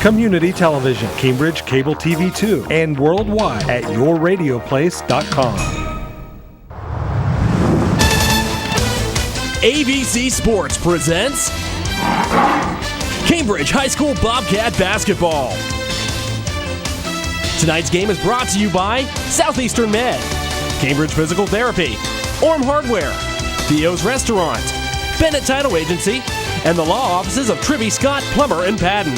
community television, Cambridge Cable TV 2, and worldwide at yourradioplace.com. ABC Sports presents Cambridge High School Bobcat Basketball. Tonight's game is brought to you by Southeastern Med, Cambridge Physical Therapy, Orm Hardware, Theo's Restaurant, Bennett Title Agency, and the law offices of Trivy Scott, Plummer, and Padden.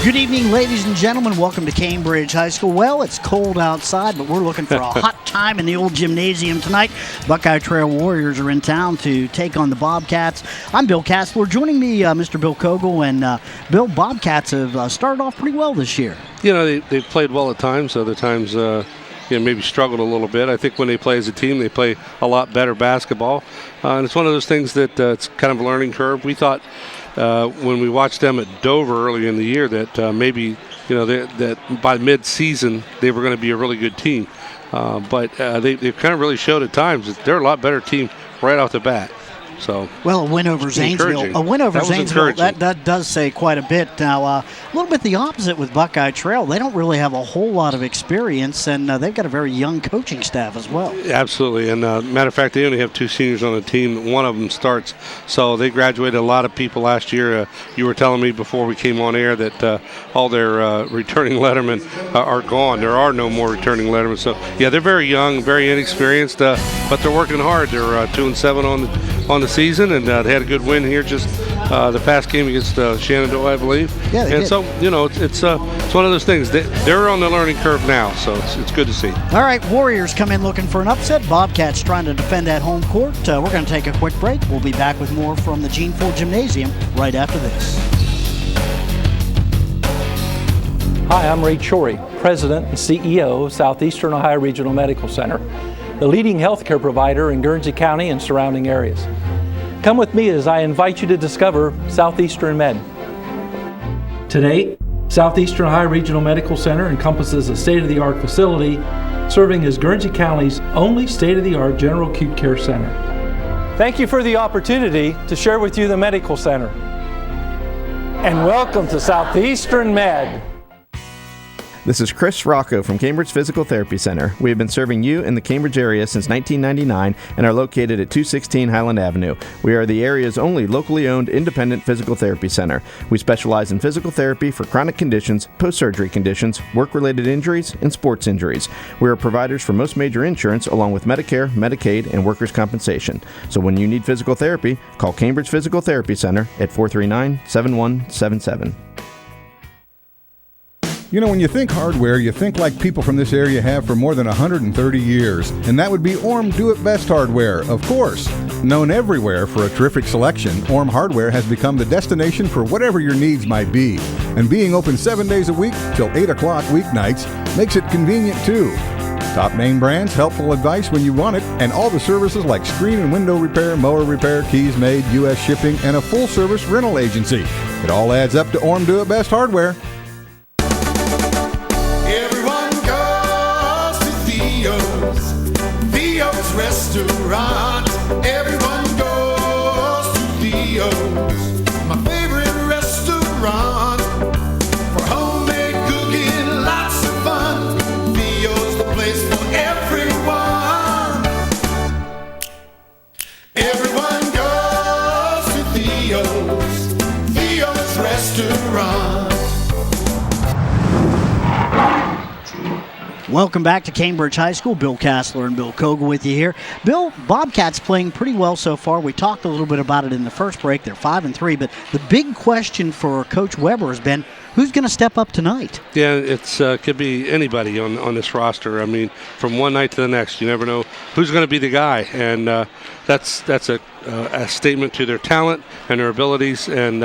Good evening, ladies and gentlemen. Welcome to Cambridge High School. Well, it's cold outside, but we're looking for a hot time in the old gymnasium tonight. Buckeye Trail Warriors are in town to take on the Bobcats. I'm Bill Castler. Joining me, Mr. Bill Kogel. And Bill, Bobcats have started off pretty well this year. You know, they've played well at times. Other times, maybe struggled a little bit. I think when they play as a team, they play a lot better basketball. And it's one of those things that it's kind of a learning curve. We thought when we watched them at Dover early in the year that maybe, that by mid-season they were going to be a really good team. But they've kind of really showed at times that they're a lot better team right off the bat. So, well, a win over Zanesville. That does say quite a bit. Now, a little bit the opposite with Buckeye Trail. They don't really have a whole lot of experience, and they've got a very young coaching staff as well. Absolutely, and matter of fact, they only have 2 seniors on the team. One of them starts, so they graduated a lot of people last year. You were telling me before we came on air that all their returning lettermen are gone. There are no more returning lettermen. So, yeah, they're very young, very inexperienced, but they're working hard. They're 2-7 on the season, and they had a good win here just the past game against Shenandoah, I believe. Yeah, they did. So, it's one of those things. They're on the learning curve now, so it's good to see. All right, Warriors come in looking for an upset. Bobcats trying to defend that home court. We're going to take a quick break. We'll be back with more from the Gene Ford Gymnasium right after this. Hi, I'm Ray Chory, President and CEO of Southeastern Ohio Regional Medical Center, the leading healthcare provider in Guernsey County and surrounding areas. Come with me as I invite you to discover Southeastern Med. Today, Southeastern Ohio Regional Medical Center encompasses a state-of-the-art facility serving as Guernsey County's only state-of-the-art general acute care center. Thank you for the opportunity to share with you the medical center. And welcome to Southeastern Med. This is Chris Rocco from Cambridge Physical Therapy Center. We have been serving you in the Cambridge area since 1999 and are located at 216 Highland Avenue. We are the area's only locally owned independent physical therapy center. We specialize in physical therapy for chronic conditions, post-surgery conditions, work-related injuries, and sports injuries. We are providers for most major insurance along with Medicare, Medicaid, and workers' compensation. So when you need physical therapy, call Cambridge Physical Therapy Center at 439-7177. You know, when you think hardware, you think like people from this area have for more than 130 years. And that would be Orm Do It Best Hardware, of course. Known everywhere for a terrific selection, Orm Hardware has become the destination for whatever your needs might be. And being open 7 days a week till 8 o'clock weeknights makes it convenient too. Top name brands, helpful advice when you want it, and all the services like screen and window repair, mower repair, keys made, U.S. shipping, and a full-service rental agency. It all adds up to Orm Do It Best Hardware. Theo's Restaurant. Everyone goes to Theo's, my favorite restaurant. For homemade cooking, lots of fun. Theo's the place for everyone. Everyone goes to Theo's Restaurant. Welcome back to Cambridge High School. Bill Castler and Bill Kogel with you here. Bill, Bobcats playing pretty well so far. We talked a little bit about it in the first break. They're 5-3, but the big question for Coach Weber has been, who's going to step up tonight? Yeah, it's could be anybody on this roster. I mean, from one night to the next, you never know who's going to be the guy, and that's a statement to their talent and their abilities, and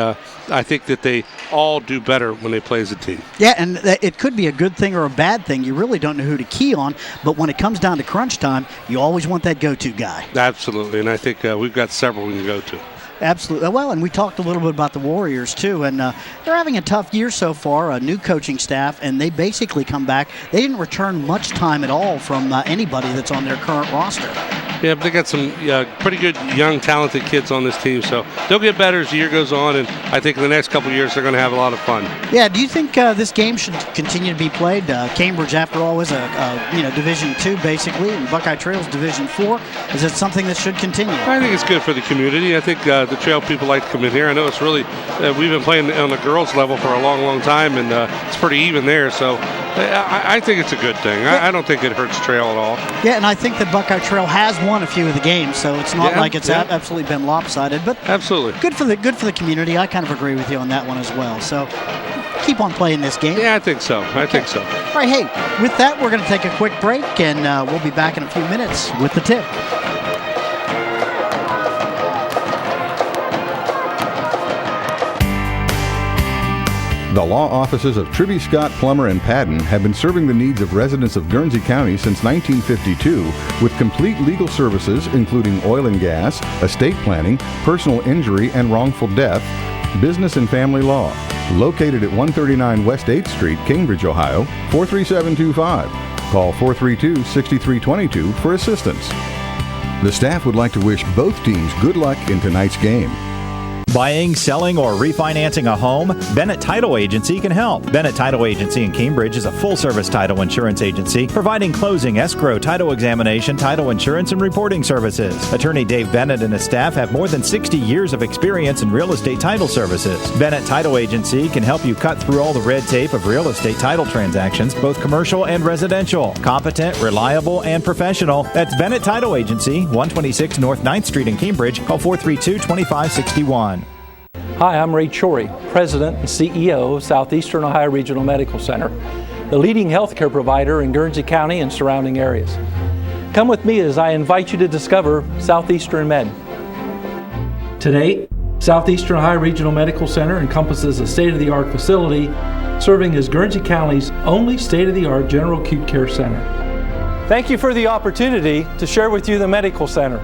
I think that they all do better when they play as a team. Yeah, and it could be a good thing or a bad thing. You really don't know who to key on, but when it comes down to crunch time, you always want that go-to guy. Absolutely, and I think we've got several we can go to. Absolutely. Well, and we talked a little bit about the Warriors, too, and they're having a tough year so far, a new coaching staff, and they basically come back. They didn't return much time at all from anybody that's on their current roster. Yeah, but they got some pretty good young, talented kids on this team, so they'll get better as the year goes on, and I think in the next couple of years they're going to have a lot of fun. Yeah, do you think this game should continue to be played? Cambridge, after all, is a Division II basically, and Buckeye Trail's Division IV. Is it something that should continue? I think it's good for the community. I think the trail people like to come in here. I know it's really we've been playing on the girls level for a long time, and it's pretty even there. So I think it's a good thing. I don't think it hurts trail at all. Yeah, and I think that Buckeye Trail has won a few of the games, so it's not like it's absolutely been lopsided. But absolutely good for the community. I kind of agree with you on that one as well. So keep on playing this game. Yeah, I think so. I think so. All right, hey, with that, we're going to take a quick break, and we'll be back in a few minutes with the tip. The law offices of Tribby, Scott, Plummer, and Padden have been serving the needs of residents of Guernsey County since 1952 with complete legal services including oil and gas, estate planning, personal injury and wrongful death, business and family law. Located at 139 West 8th Street, Cambridge, Ohio, 43725. Call 432-6322 for assistance. The staff would like to wish both teams good luck in tonight's game. Buying, selling, or refinancing a home? Bennett Title Agency can help. Bennett Title Agency in Cambridge is a full-service title insurance agency providing closing, escrow, title examination, title insurance, and reporting services. Attorney Dave Bennett and his staff have more than 60 years of experience in real estate title services. Bennett Title Agency can help you cut through all the red tape of real estate title transactions, both commercial and residential. Competent, reliable, and professional. That's Bennett Title Agency, 126 North 9th Street in Cambridge. Call 432-2561. Hi, I'm Ray Chory, President and CEO of Southeastern Ohio Regional Medical Center, the leading healthcare provider in Guernsey County and surrounding areas. Come with me as I invite you to discover Southeastern Med. Today, Southeastern Ohio Regional Medical Center encompasses a state-of-the-art facility serving as Guernsey County's only state-of-the-art general acute care center. Thank you for the opportunity to share with you the medical center.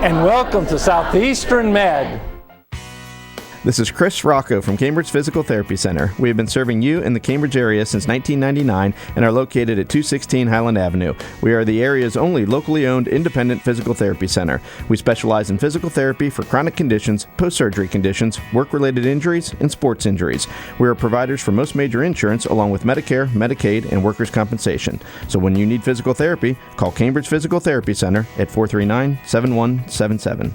And welcome to Southeastern Med. This is Chris Rocco from Cambridge Physical Therapy Center. We have been serving you in the Cambridge area since 1999 and are located at 216 Highland Avenue. We are the area's only locally owned independent physical therapy center. We specialize in physical therapy for chronic conditions, post-surgery conditions, work-related injuries, and sports injuries. We are providers for most major insurance along with Medicare, Medicaid, and workers' compensation. So when you need physical therapy, call Cambridge Physical Therapy Center at 439-7177.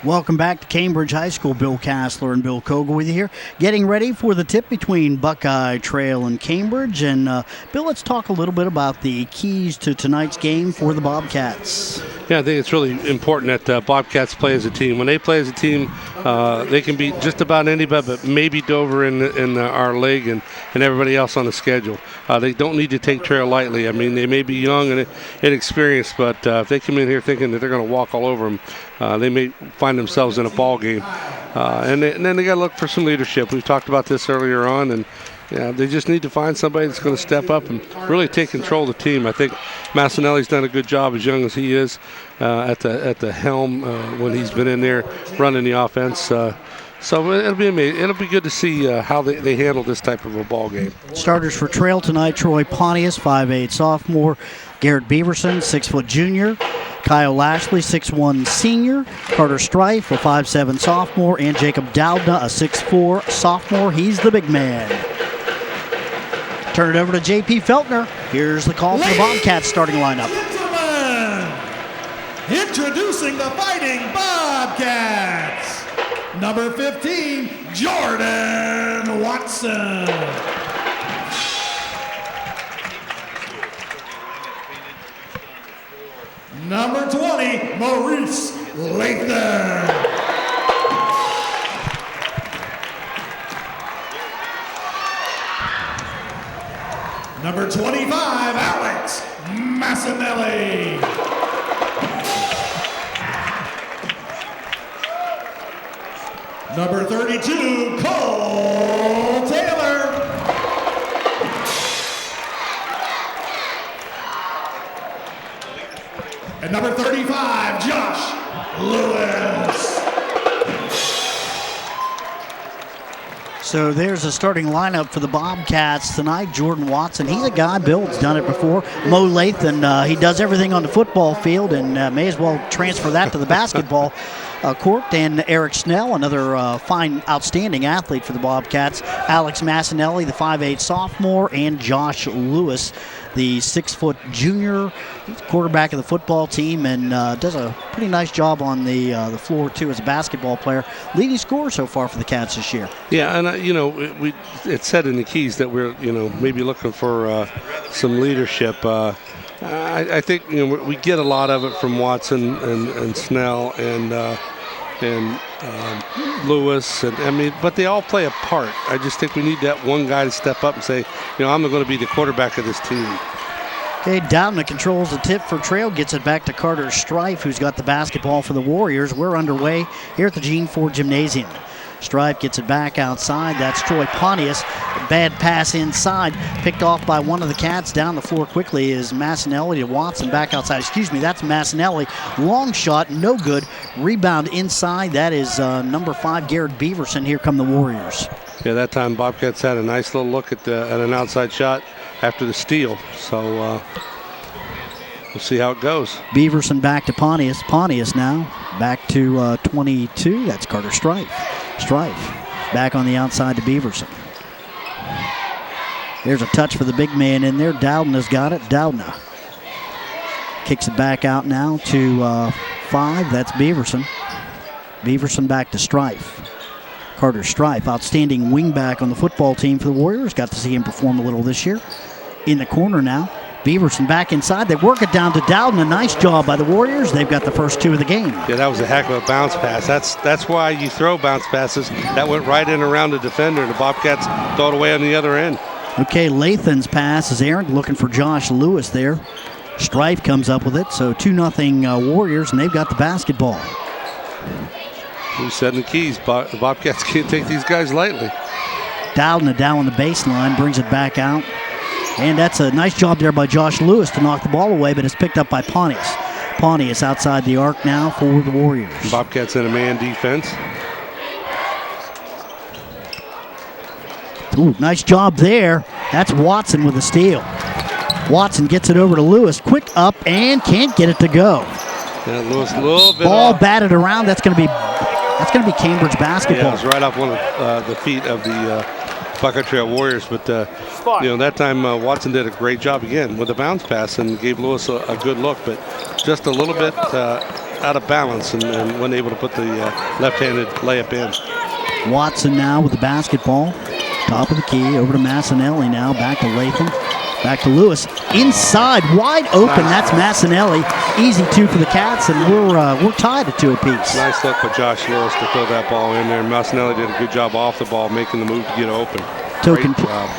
Welcome back to Cambridge High School. Bill Kassler and Bill Kogel with you here, getting ready for the tip between Buckeye Trail and Cambridge. And Bill, let's talk a little bit about the keys to tonight's game for the Bobcats. Yeah, I think it's really important that Bobcats play as a team. When they play as a team, they can beat just about anybody, but maybe Dover in our league and everybody else on the schedule. They don't need to take trail lightly. I mean, they may be young and inexperienced, but if they come in here thinking that they're going to walk all over them, they may find themselves in a ball game. And then they got to look for some leadership. We've talked about this earlier on, and they just need to find somebody that's going to step up and really take control of the team. I think Massinelli's done a good job, as young as he is, at the helm when he's been in there running the offense. So it'll be amazing. It'll be good to see how they handle this type of a ball game. Starters for Trail tonight: Troy Pontius, 5'8" sophomore; Garrett Beaverson, 6' junior; Kyle Lashley, 6'1" senior; Carter Strife, a 5'7" sophomore; and Jacob Dowdna, a 6'4" sophomore. He's the big man. Turn it over to J.P. Feltner. Here's the call for the Bobcats starting lineup. Introducing the Fighting Bobcats. Number 15, Jordan Watson. Number 20, Maurice Lathan. Number 25, Alex Massinelli. Number 32, Cole Taylor. And number 35, Josh Lewis. So there's a starting lineup for the Bobcats tonight. Jordan Watson, he's a guy, Bill's done it before. Mo Lathan, he does everything on the football field and may as well transfer that to the basketball court. And Eric Snell, another fine, outstanding athlete for the Bobcats. Alex Massinelli, the 5'8 sophomore, and Josh Lewis, the 6-foot junior. He's quarterback of the football team and does a pretty nice job on the floor too as a basketball player. Leading scorer so far for the Cats this year. Yeah, and it said in the keys that we're maybe looking for some leadership. I think we get a lot of it from Watson and Snell and Lewis, but they all play a part. I just think we need that one guy to step up and say, I'm going to be the quarterback of this team. Okay, Doudna controls the tip for Trail, gets it back to Carter Strife, who's got the basketball for the Warriors. We're underway here at the Gene Ford Gymnasium. Strife gets it back outside. That's Troy Pontius. Bad pass inside. Picked off by one of the Cats. Down the floor quickly is Massinelli to Watson back outside. Excuse me, that's Massinelli. Long shot, no good. Rebound inside. That is number 5, Garrett Beaverson. Here come the Warriors. Yeah, that time Bobcats had a nice little look at an outside shot after the steal. So we'll see how it goes. Beaverson back to Pontius. Pontius now back to 22. That's Carter Strife. Strife back on the outside to Beaverson. There's a touch for the big man in there. Doudna's got it. Doudna kicks it back out now to 5. That's Beaverson. Beaverson back to Strife. Carter Strife, outstanding wingback on the football team for the Warriors. Got to see him perform a little this year. In the corner now. Beaverson back inside. They work it down to Doudna. Nice job by the Warriors. They've got the first 2 of the game. Yeah, that was a heck of a bounce pass. That's why you throw bounce passes. That went right in around the defender, and the Bobcats throw it away on the other end. Okay, Lathan's pass is errant, looking for Josh Lewis there. Strife comes up with it, so 2-0 Warriors, and they've got the basketball. We said in the keys, the Bobcats can't take these guys lightly. Doudna down on the baseline, brings it back out. And that's a nice job there by Josh Lewis to knock the ball away, but it's picked up by Pontius. Pontius outside the arc now for the Warriors. Bobcats in a man defense. Ooh, nice job there. That's Watson with a steal. Watson gets it over to Lewis. Quick up and can't get it to go. Yeah, Lewis a little bit ball off. Batted around. That's going to be Cambridge basketball. Yeah, it was right off one of the feet of the Buckeye Trail Warriors, but that time Watson did a great job again with a bounce pass and gave Lewis a good look, but just a little bit out of balance and wasn't able to put the left-handed layup in. Watson now with the basketball, top of the key, over to Massinelli now, back to Lathan, back to Lewis, inside, wide open. That's Massinelli. Easy 2 for the Cats, and we're tied at 2 apiece. Nice look by Josh Lewis to throw that ball in there. Massinelli did a good job off the ball, making the move to get open.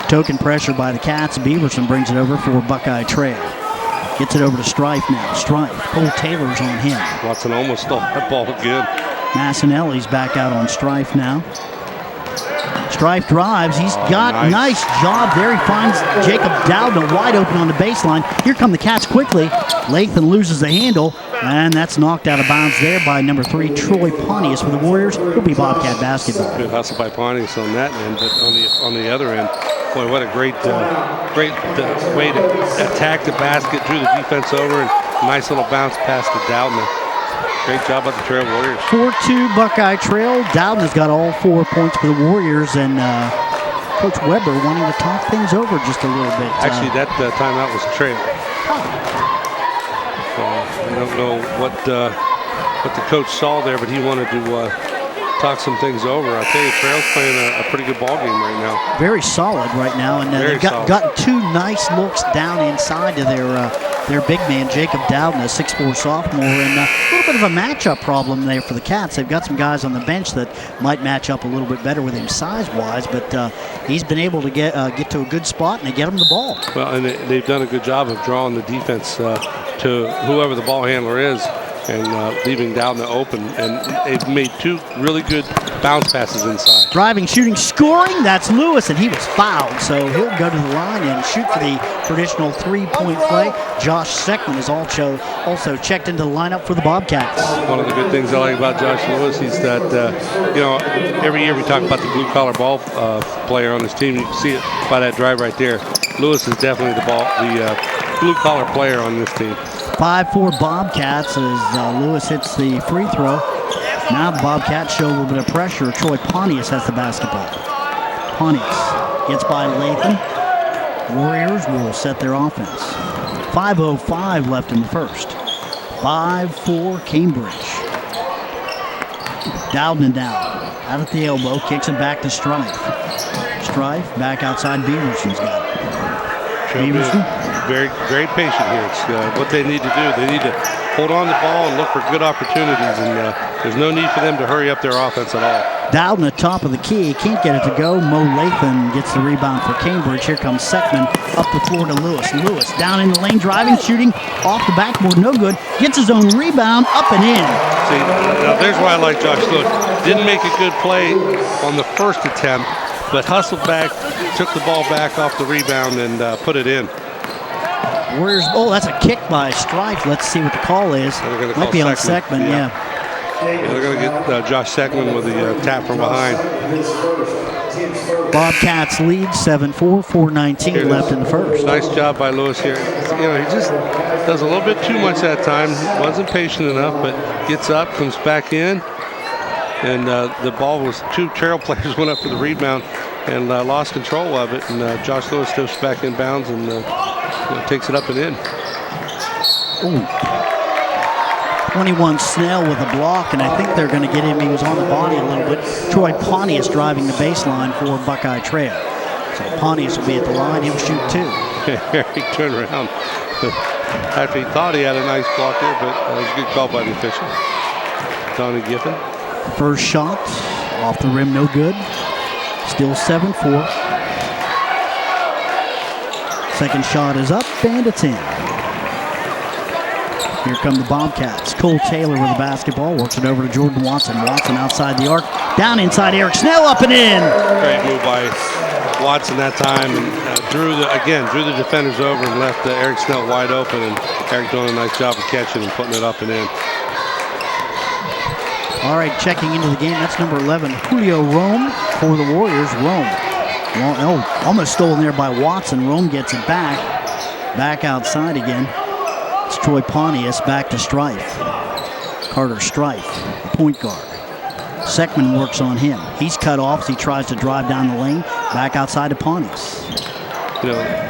Token pressure by the Cats. Beaverson brings it over for Buckeye Trail. Gets it over to Strife now. Strife. Cole Taylor's on him. Watson almost stole that ball again. Massinelli's back out on Strife now. Strife drives. He's got nice job there. He finds Jacob Doudna wide open on the baseline. Here come the Cats quickly. Lathan loses the handle, and that's knocked out of bounds there by number 3, Troy Pontius for the Warriors. It'll be Bobcat basketball. Good hustle by Pontius on that end, but on the other end, boy, what a great way to attack the basket, drew the defense over, and nice little bounce pass to Doudna. Great job by the Trail Warriors. 4-2 Buckeye Trail. Doudna's got all 4 points for the Warriors, and Coach Weber wanting to talk things over just a little bit. Actually, that timeout was Trail. I don't know what the coach saw there, but he wanted to talk some things over. I tell you, Trail's playing a pretty good ball game right now. Very solid right now, and they've gotten 2 nice looks down inside to their big man, Jacob Doudna, 6'4 sophomore, and a little bit of a matchup problem there for the Cats. They've got some guys on the bench that might match up a little bit better with him size-wise, but he's been able to get to a good spot, and they get him the ball. Well, and they've done a good job of drawing the defense to whoever the ball handler is. and leaving Doudna open. And they've made 2 really good bounce passes inside. Driving, shooting, scoring. That's Lewis, and he was fouled. So he'll go to the line and shoot for the traditional 3-point play. Josh Seckman is also checked into the lineup for the Bobcats. One of the good things I like about Josh Lewis is that, every year we talk about the blue-collar ball player on this team. You can see it by that drive right there. Lewis is definitely the blue-collar player on this team. 5-4 Bobcats as Lewis hits the free throw. Now the Bobcats show a little bit of pressure. Troy Pontius has the basketball. Pontius gets by Lathan. Warriors will set their offense. 5:05 left in the first. 5-4 Cambridge. Doudna down. Out at the elbow. Kicks it back to Strife. Strife back outside. Beaverson's got it. Beaverson. Very, very patient here. It's what they need to do. They need to hold on the ball and look for good opportunities, and there's no need for them to hurry up their offense at all. Doudna, top of the key, can't get it to go. Mo Lathan gets the rebound for Cambridge. Here comes Seckman up the floor to Lewis. Lewis down in the lane, driving, shooting off the backboard, no good. Gets his own rebound, up and in. See, there's why I like Josh Lewis. Didn't make a good play on the first attempt, but hustled back, took the ball back off the rebound, and put it in. Warriors, that's a kick by Strife. Let's see what the call is. Might be on Seckman, yeah. They're going to get Josh Seckman with the tap from behind. Bobcats lead 7-4, 4:19 left in the first. Nice job by Lewis here. He just does a little bit too much that time. Wasn't patient enough, but gets up, comes back in. And the ball was 2 trail players went up for the rebound and lost control of it. And Josh Lewis steps back in bounds and takes it up and in. Ooh. 21 Snell with a block, and I think they're going to get him. He was on the body a little bit. Troy Pontius driving the baseline for Buckeye Trail. So Pontius will be at the line. He'll shoot 2. He turned around after he thought he had a nice block there, but it was a good call by the official. Donnie Giffen. First shot off the rim, no good. Still 7-4. Second shot is up, and it's in. Here come the Bobcats. Cole Taylor with the basketball. Works it over to Jordan Watson. Watson outside the arc. Down inside Eric Snell, up and in. Great move by Watson that time. And drew the defenders over and left Eric Snell wide open. And Eric doing a nice job of catching and putting it up and in. All right, checking into the game. That's number 11, Julio Rome for the Warriors. Rome. Almost stolen there by Watson. Rome gets it back. Back outside again. It's Troy Pontius back to Strife. Carter Strife, point guard. Seckman works on him. He's cut off as he tries to drive down the lane. Back outside to Pontius.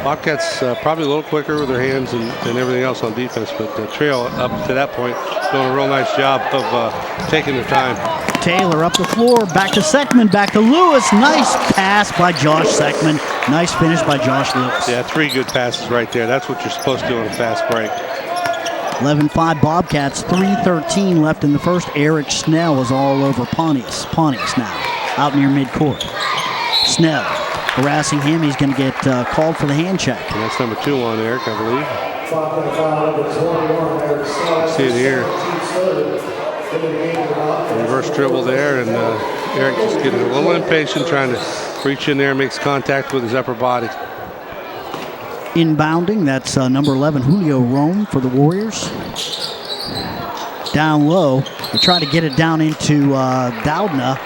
Bobcats probably a little quicker with their hands and everything else on defense, but Trail up to that point doing a real nice job of taking their time. Taylor up the floor, back to Seckman, back to Lewis. Nice pass by Josh Seckman. Nice finish by Josh Lewis. Yeah, 3 good passes right there. That's what you're supposed to do on a fast break. 11-5 Bobcats, 3:13 left in the first. Eric Snell is all over Pontius. Pontius now out near midcourt. Snell harassing him. He's going to get called for the hand check. And that's number 2 on Eric, I believe. See it here. Reverse dribble there, and Eric just getting a little impatient, trying to reach in there and makes contact with his upper body. Inbounding, that's number 11, Julio Rome for the Warriors. Down low, they try to get it down into Doudna,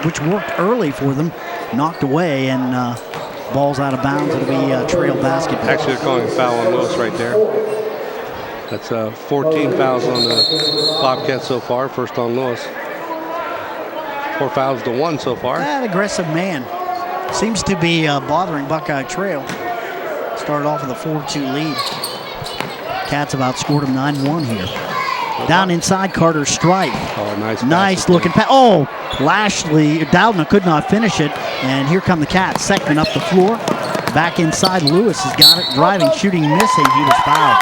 which worked early for them. Knocked away, and ball's out of bounds. It'll be Trail basketball. Actually, they're calling a foul on Lewis right there. That's 14 fouls on the Bobcats so far, first on Lewis. 4 fouls to 1 so far. That aggressive man seems to be bothering Buckeye Trail. Started off with a 4-2 lead. Cats have outscored him 9-1 here. Down inside, Carter Strife. Oh, nice looking pass. Oh, Lashley, Doudna could not finish it. And here come the Cats. Seckman up the floor. Back inside, Lewis has got it. Driving, shooting, missing. He was fouled.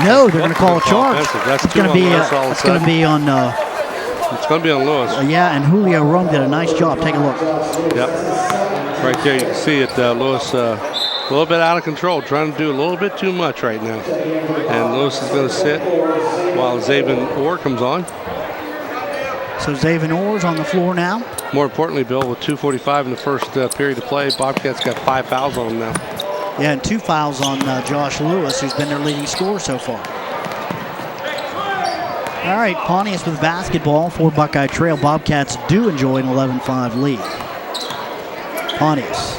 No, they're going to call a charge. It's going to be on. It's going to be on Lewis. Yeah, and Julio Rome did a nice job. Take a look. Yep. Right there, you can see it. Lewis a little bit out of control, trying to do a little bit too much right now. And Lewis is going to sit while Zaven Orr comes on. So Zaven Orr's on the floor now. More importantly, Bill, with 2:45 in the first period of play, Bobcats got 5 fouls on them now. Yeah, and 2 fouls on Josh Lewis, who's been their leading scorer so far. All right, Pontius with basketball for Buckeye Trail. Bobcats do enjoy an 11-5 lead. Pontius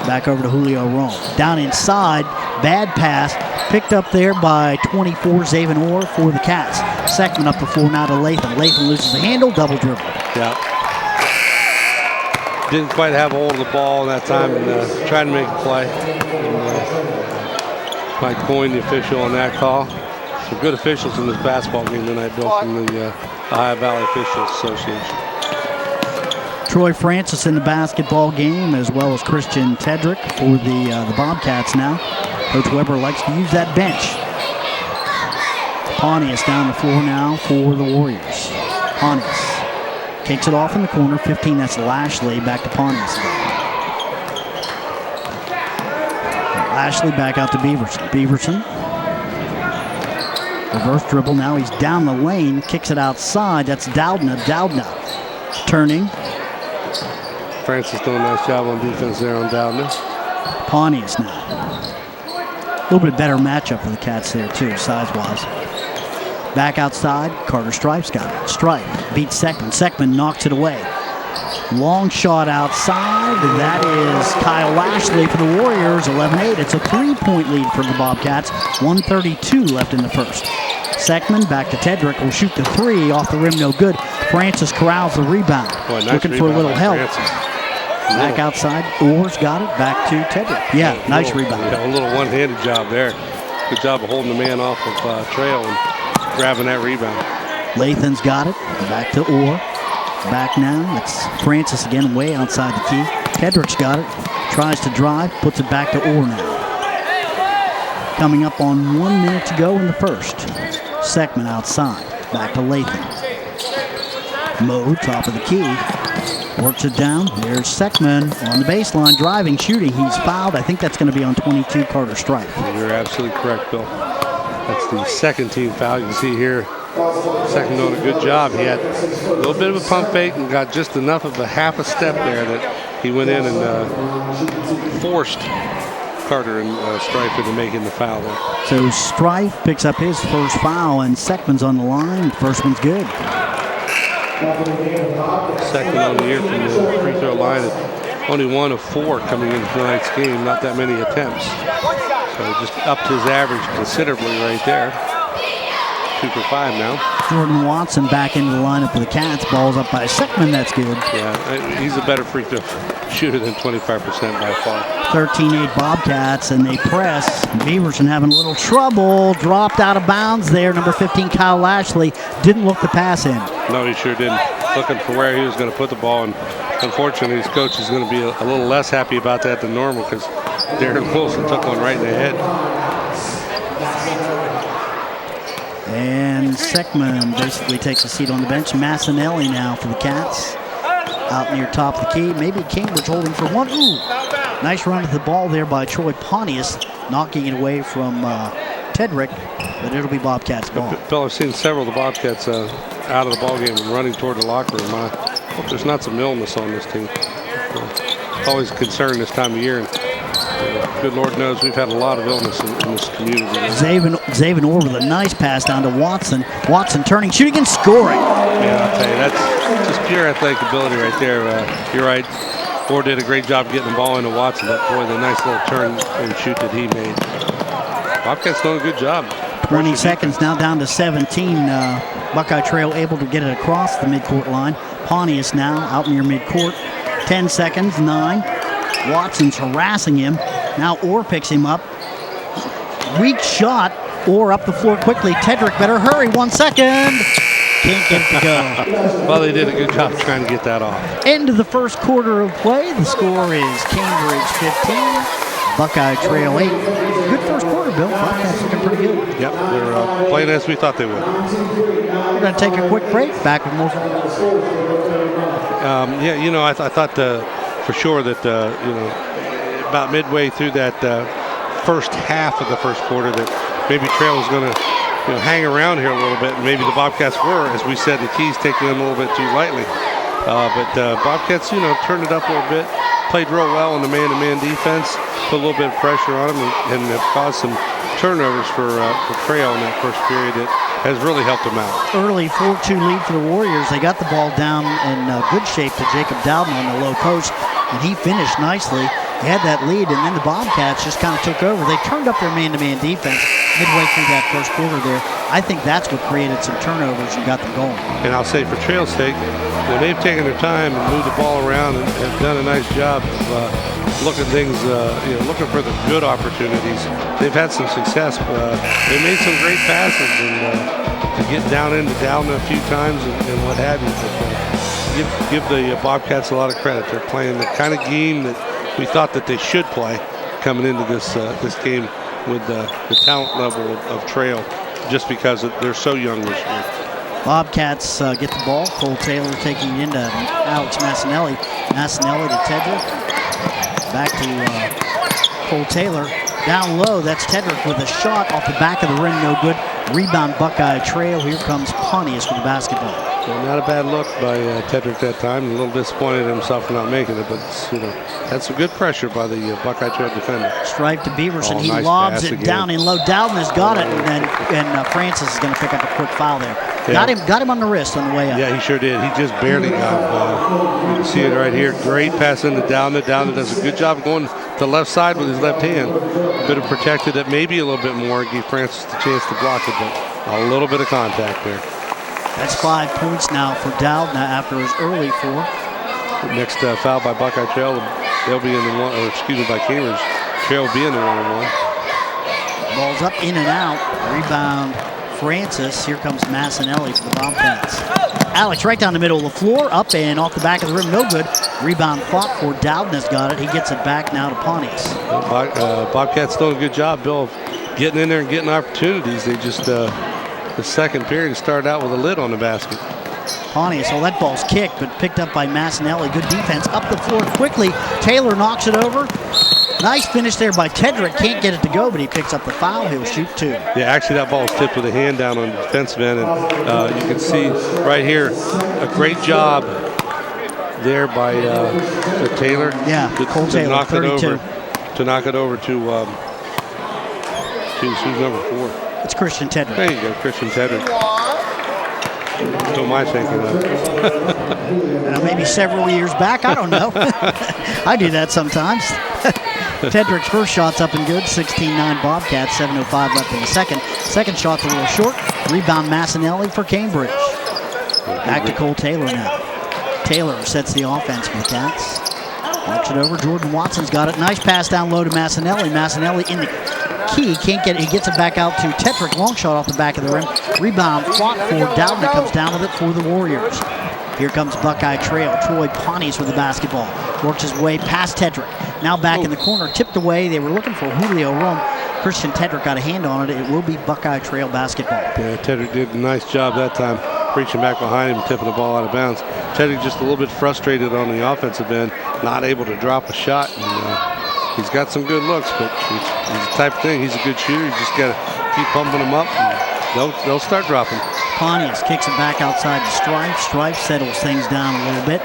back over to Julio Rome. Down inside, bad pass, picked up there by 24, Zaven Orr for the Cats. Second up the floor now to Lathan. Lathan loses the handle, double dribble. Yeah. Didn't quite have a hold of the ball that time and trying to make a play. Mike Coyne, the official on that call. Some good officials in this basketball game tonight, Bill, from the Ohio Valley Officials Association. Troy Francis in the basketball game, as well as Christian Tedrick for the Bobcats now. Coach Weber likes to use that bench. Pontius down the floor now for the Warriors. Pontius kicks it off in the corner. 15, that's Lashley. Back to Pontius. Lashley back out to Beaverson. Beaverson. Reverse dribble. Now he's down the lane. Kicks it outside. That's Doudna. Doudna turning. Francis doing a nice job on defense there on Doudna. Pontius now. A little bit better matchup for the Cats there too, size-wise. Back outside, Carter Stripe's got it. Stripe beats Seckman. Seckman knocks it away. Long shot outside. That is Kyle Lashley for the Warriors, 11-8. It's a 3-point lead for the Bobcats. 1:32 left in the first. Seckman back to Tedrick. Will shoot the 3 off the rim, no good. Francis corrals the rebound. Boy, nice looking for a little help. Francis. Back outside, Orr's got it. Back to Tedrick. Yeah, nice rebound. Yeah, a little one-handed job there. Good job of holding the man off of Trail and grabbing that rebound. Lathan's got it. Back to Orr. Back now. It's Francis again, way outside the key. Tedrick's got it. Tries to drive. Puts it back to Orr now. Coming up on 1 minute to go in the first. Seckman outside. Back to Lathan. Moe, top of the key. Works it down. There's Seckman on the baseline, driving, shooting. He's fouled. I think that's going to be on 22, Carter Stripe. You're absolutely correct, Bill. That's the second team foul. You can see here, Seckman doing a good job. He had a little bit of a pump fake and got just enough of a half a step there that he went in and forced Carter and Stripe into making the foul there. So Stripe picks up his first foul, and Seckman's on the line. First one's good. Second on the year from the free throw line. Only 1 of 4 coming into tonight's game. Not that many attempts. So just upped his average considerably right there. 2 for 5 now. Jordan Watson back into the lineup for the Cats. Ball's up by Seckman. That's good. Yeah, he's a better free throw shooter than 25% by far. 13-8 Bobcats, and they press. Beaverson having a little trouble. Dropped out of bounds there. Number 15, Kyle Lashley, didn't look to pass in. No, he sure didn't. Looking for where he was going to put the ball, and unfortunately his coach is going to be a little less happy about that than normal because Darren Wilson took one right in the head. And Seckman basically takes a seat on the bench. Massinelli now for the Cats. Out near top of the key. Maybe Cambridge holding for one. Ooh, nice run to the ball there by Troy Pontius, knocking it away from Tedrick, but it'll be Bobcats ball. Bill, I've seen several of the Bobcats out of the ball game and running toward the locker room. I hope there's not some illness on this team. Always a concern this time of year. And, good Lord knows we've had a lot of illness in this community. Zaven Orr with a nice pass down to Watson. Watson turning, shooting, and scoring. Yeah, I'll tell you, that's just pure athletic ability right there. You're right. Orr did a great job getting the ball into Watson, but boy, the nice little turn and shoot that he made. Bobcats doing a good job. 20 seconds now down to 17. Buckeye Trail able to get it across the midcourt line. Pontius now out near midcourt. 10 seconds, 9. Watson's harassing him. Now Orr picks him up. Weak shot. Orr up the floor quickly. Tedrick better hurry. 1 second. Can't get it to go. Well, they did a good job trying to get that off. End of the first quarter of play. The score is Cambridge 15, Buckeye Trail 8. Good first quarter, Bill. Bobcats looking pretty good. Yep, they're playing as we thought they would. We're going to take a quick break. Back with more. Yeah, you know, I thought for sure that, you know, about midway through that first half of the first quarter that maybe Trail was going to hang around here a little bit. And maybe the Bobcats were, as we said, the Keys taking them a little bit too lightly. But Bobcats, turned it up a little bit, played real well in the man-to-man defense, put a little bit of pressure on them, and have caused some turnovers for Trail in that first period that has really helped them out. Early 4-2 lead for the Warriors. They got the ball down in good shape to Jacob Dowden on the low post, and he finished nicely. They had that lead, and then the Bobcats just kind of took over. They turned up their man-to-man defense midway through that first quarter there. I think that's what created some turnovers and got them going. And I'll say for Trail's sake, when they've taken their time and moved the ball around and have done a nice job of looking for the good opportunities, they've had some success. They made some great passes and to get down into Dowden a few times and what have you. But give the Bobcats a lot of credit. They're playing the kind of game that we thought that they should play coming into this game with the talent level of Trail, just because they're so young this year. Bobcats get the ball. Cole Taylor taking it into Alex Massinelli. Massinelli to Tedrick. Back to Cole Taylor. Down low, that's Tedrick with a shot off the back of the rim, no good. Rebound Buckeye Trail. Here comes Pontius with the basketball. Well, not a bad look by Tedrick that time. A little disappointed in himself for not making it, but had some good pressure by the Buckeye Trail defender. Stripe to Beaverson. He nice lobs pass it again. down in low. Dowden has got it, and Francis is going to pick up a quick foul there. Yeah. Got him on the wrist on the way up. Yeah, he sure did. He just barely got you can see it right here. Great pass into Dowden. Dowden does a good job going to the left side with his left hand. Could have protected it maybe a little bit more, gave Francis the chance to block it, but a little bit of contact there. That's 5 points now for Dowden after his early 4. Next foul by Buckeye Trail, they'll be in the one, or excuse me, by Cambridge. Trail will be in the 1-on-1. Ball's up, in and out. Rebound Francis. Here comes Massinelli for the Bobcats. Alex right down the middle of the floor, up and off the back of the rim, no good. Rebound fought for. Dowden has got it. He gets it back now to Pontius. Bobcats doing a good job, Bill, getting in there and getting opportunities. They just the second period started out with a lid on the basket. Pontius, that ball's kicked, but picked up by Massinelli. Good defense up the floor quickly. Taylor knocks it over. Nice finish there by Tedrick. Can't get it to go, but he picks up the foul. He'll shoot 2. Yeah, actually that ball was tipped with a hand down on the defensive end, and you can see right here a great job there by Taylor. Yeah, Cole Taylor, knock 32. To knock it over to who's number 4. It's Christian Tedrick. There you go, Christian Tedrick. Who am I thinking of? Maybe several years back. I don't know. I do that sometimes. Tedrick's first shot's up and good. 16-9 Bobcats. 7:05 left in the second. Second shot's a little short. Rebound Massinelli for Cambridge. Back to Cole Taylor now. Taylor sets the offense for the Cats. Walks it over. Jordan Watson's got it. Nice pass down low to Massinelli. Massinelli in the key. Can't get it. He gets it back out to Tedrick. Long shot off the back of the rim. Rebound fought for Dowden. That comes down with it for the Warriors. Here comes Buckeye Trail. Troy Pontius with the basketball. Works his way past Tedrick. Now back in the corner. Tipped away. They were looking for Julio Rome. Christian Tedrick got a hand on it. It will be Buckeye Trail basketball. Yeah, Tedrick did a nice job that time, reaching back behind him and tipping the ball out of bounds. Tedrick just a little bit frustrated on the offensive end, not able to drop a shot. And, he's got some good looks, but he's the type of thing. He's a good shooter. You just got to keep pumping him up, and they'll start dropping. Pontius kicks it back outside to Stripe. Stripe settles things down a little bit.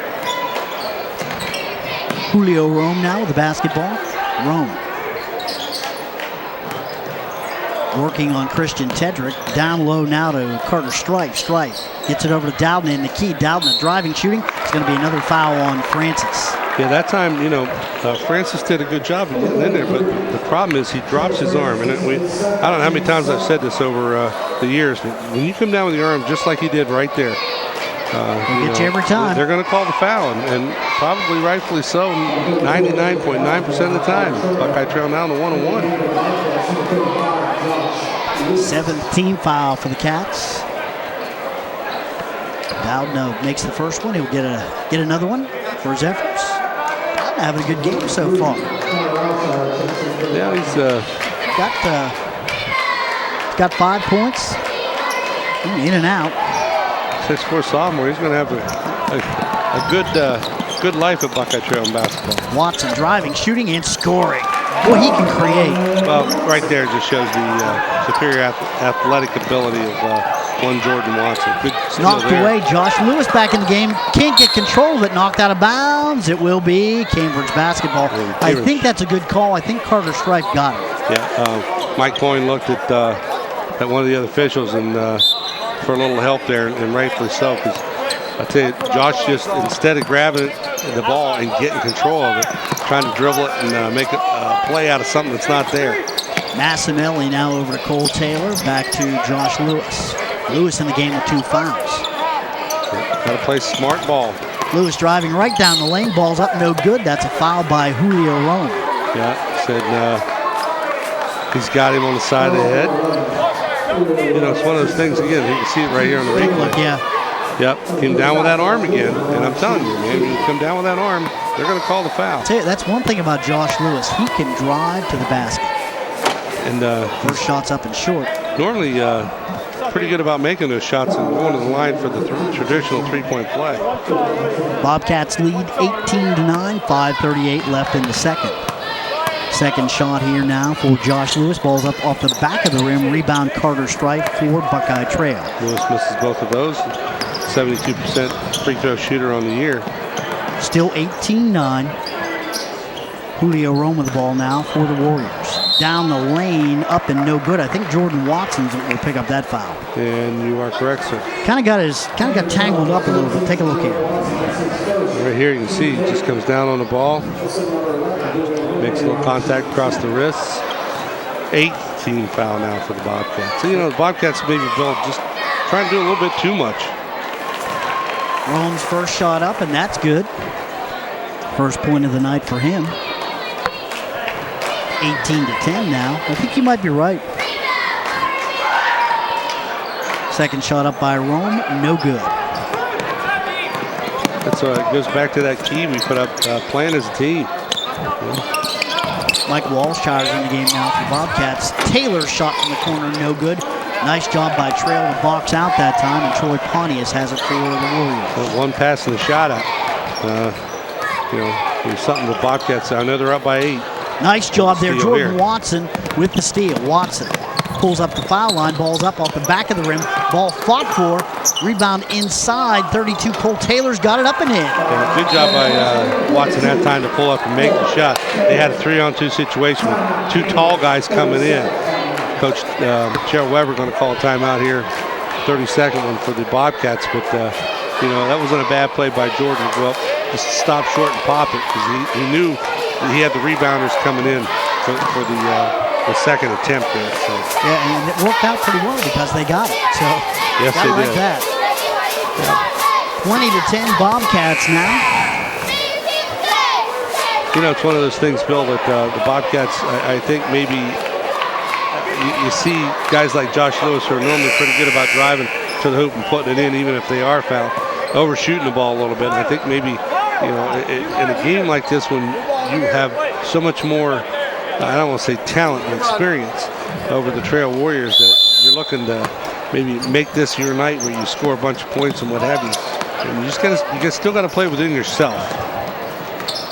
Julio Rome now with the basketball. Rome working on Christian Tedrick. Down low now to Carter Stripe. Stripe gets it over to Dowden in the key. Dowden a driving shooting. It's going to be another foul on Francis. Yeah, that time, Francis did a good job of getting in there, but the problem is he drops his arm. And I don't know how many times I've said this over the years, but when you come down with your arm just like he did right there, they'll get you every time. They're going to call the foul, and probably rightfully so, 99.9% of the time. Buckeye Trail now in the 1-on-1. 7th team foul for the Cats. Dowden makes the first one. He'll get another one for his efforts. Dowden having a good game so far. Yeah, he's got 5 points. In and out. 6'4" sophomore. He's going to have a good good life at Buckeye Trail in basketball. Watson driving, shooting, and scoring. Boy, he can create. Well, right there just shows the superior athletic ability of one Jordan Watson. Good steal Knocked there. away. Josh Lewis back in the game. Can't get control of it. Knocked out of bounds. It will be Cambridge basketball. I think that's a good call. I think Carter Stripe got it. Yeah, Mike Coyne looked at one of the other officials and for a little help there, and rightfully so, because I tell you, Josh just, instead of grabbing the ball and getting control of it, trying to dribble it and make a play out of something that's not there. Massinelli now over to Cole Taylor. Back to Josh Lewis. Lewis in the game with 2 fouls. Got to play smart ball. Lewis driving right down the lane. Ball's up, no good. That's a foul by Julio Rome. Yeah, said he's got him on the side of the head. You know, it's one of those things, again, you can see it right here on the replay. Look, yeah. Yep, came down with that arm again. And I'm telling you, man, when you come down with that arm, they're going to call the foul. I'll tell you, that's one thing about Josh Lewis. He can drive to the basket. And first shot's up and short. Normally pretty good about making those shots and going to the line for the traditional three-point play. Bobcats lead 18-9, 5:38 left in the second. Second shot here now for Josh Lewis. Ball's up off the back of the rim. Rebound Carter Stripe for Buckeye Trail. Lewis misses both of those. 72% free throw shooter on the year. Still 18-9. Julio Rome with the ball now for the Warriors. Down the lane, up and no good. I think Jordan Watson's will pick up that foul. And you are correct, sir. Kind of got tangled up a little bit. Take a look here. Right here, you can see he just comes down on the ball, makes a little contact across the wrists. 8th team foul now for the Bobcats. So, you know, the Bobcats maybe Bill just trying to do a little bit too much. Rome's first shot up, and that's good. First point of the night for him. 18-10 now. I think you might be right. Second shot up by Rome, no good. That's it goes back to that key we put up, playing as a team. Mike Walshire's in the game now for Bobcats. Taylor's shot from the corner, no good. Nice job by Trail to box out that time, and Troy Pontius has it for the Warriors. One pass and a shot out. You know, there's something the Bobcats, I know they're up by 8. Nice job there, Steal Jordan here. Watson with the steal. Watson pulls up the foul line, ball's up off the back of the rim. Ball fought for, rebound inside, 32. Cole Taylor's got it up and in. Yeah, good job by Watson that time to pull up and make the shot. They had a 3-on-2 situation with 2 tall guys coming in. Coach Gerald Weber going to call a timeout here, 32nd one for the Bobcats, but you know, that wasn't a bad play by Jordan. Well, just stop short and pop it, because he knew he had the rebounders coming in for the second attempt there. So. Yeah, and it worked out pretty well because they got it. So yes, gotta they like did. That. Yeah. 20-10 Bobcats now. You know, it's one of those things, Bill, that the Bobcats, I think maybe you see guys like Josh Lewis who are normally pretty good about driving to the hoop and putting it in, even if they are fouled, overshooting the ball a little bit. And I think maybe, you know, in a game like this, when you have so much more, I don't want to say talent and experience over the Trail Warriors, that you're looking to maybe make this your night where you score a bunch of points and what have you. And you still got to play within yourself.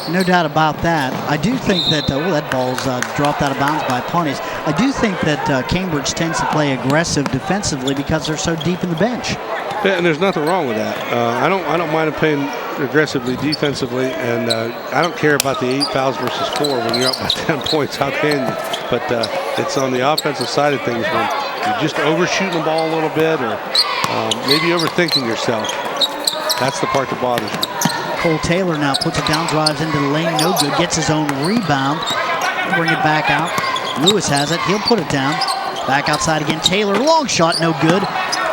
No doubt about that. I do think that, that ball's dropped out of bounds by Pontius. I do think that Cambridge tends to play aggressive defensively because they're so deep in the bench. Yeah, and there's nothing wrong with that. I don't mind playing aggressively defensively, and I don't care about the 8 fouls versus 4 when you're up by 10 points. How can you? But it's on the offensive side of things when you're just overshooting the ball a little bit, or maybe overthinking yourself. That's the part that bothers me. Cole Taylor now puts it down, drives into the lane, no good, gets his own rebound, bring it back out. Lewis has it, he'll put it down. Back outside again, Taylor, long shot, no good.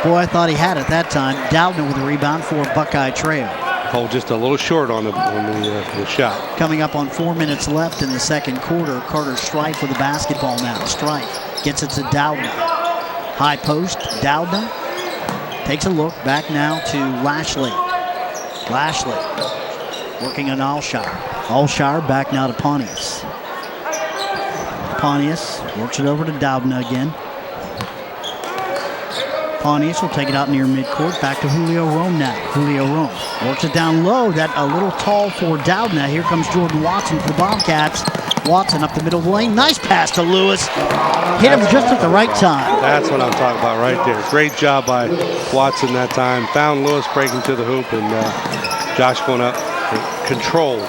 Boy, I thought he had it that time. Dowden with the rebound for Buckeye Trail. Oh, just a little short on the shot. Coming up on 4 minutes left in the second quarter, Carter Strife with the basketball now. Strife gets it to Dowden. High post, Dowden takes a look, back now to Lashley. Lashley working on Alshire. Alshire back now to Pontius. Pontius works it over to Dowden again. Pontius will take it out near midcourt. Back to Julio Rome now. Julio Rome works it down low. That a little tall for Dowdna. Here comes Jordan Watson for the Bobcats. Watson up the middle of the lane. Nice pass to Lewis. Hit him just at the right time. That's what I'm talking about right there. Great job by Watson that time. Found Lewis breaking to the hoop, and Josh going up control.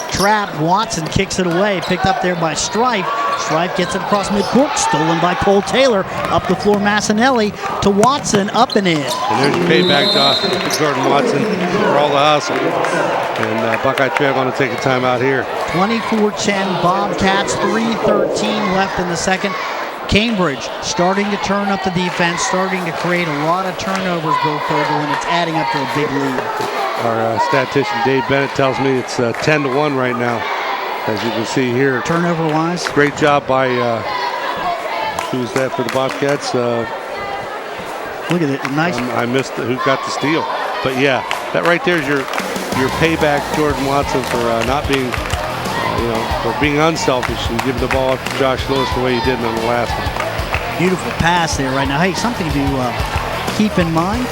Trap. Watson kicks it away. Picked up there by Strife. Strife gets it across midcourt. Stolen by Cole Taylor. Up the floor, Massinelli to Watson. Up and in. And there's your payback, Jordan Watson, for all the hustle. And Buckeye Trail going to take a timeout here. 24-10 Bobcats. 3:13 left in the second. Cambridge starting to turn up the defense, starting to create a lot of turnovers, Bill Fogel, and it's adding up to a big lead. Our statistician Dave Bennett tells me it's 10-1 right now, as you can see here. Turnover-wise? Great job by, who's that for the Bobcats? Look at it, nice. I missed who got the steal. But yeah, that right there is your payback, Jordan Watson, for not being, for being unselfish and giving the ball up to Josh Lewis the way he did on the last one. Beautiful pass there right now. Hey, something to keep in mind.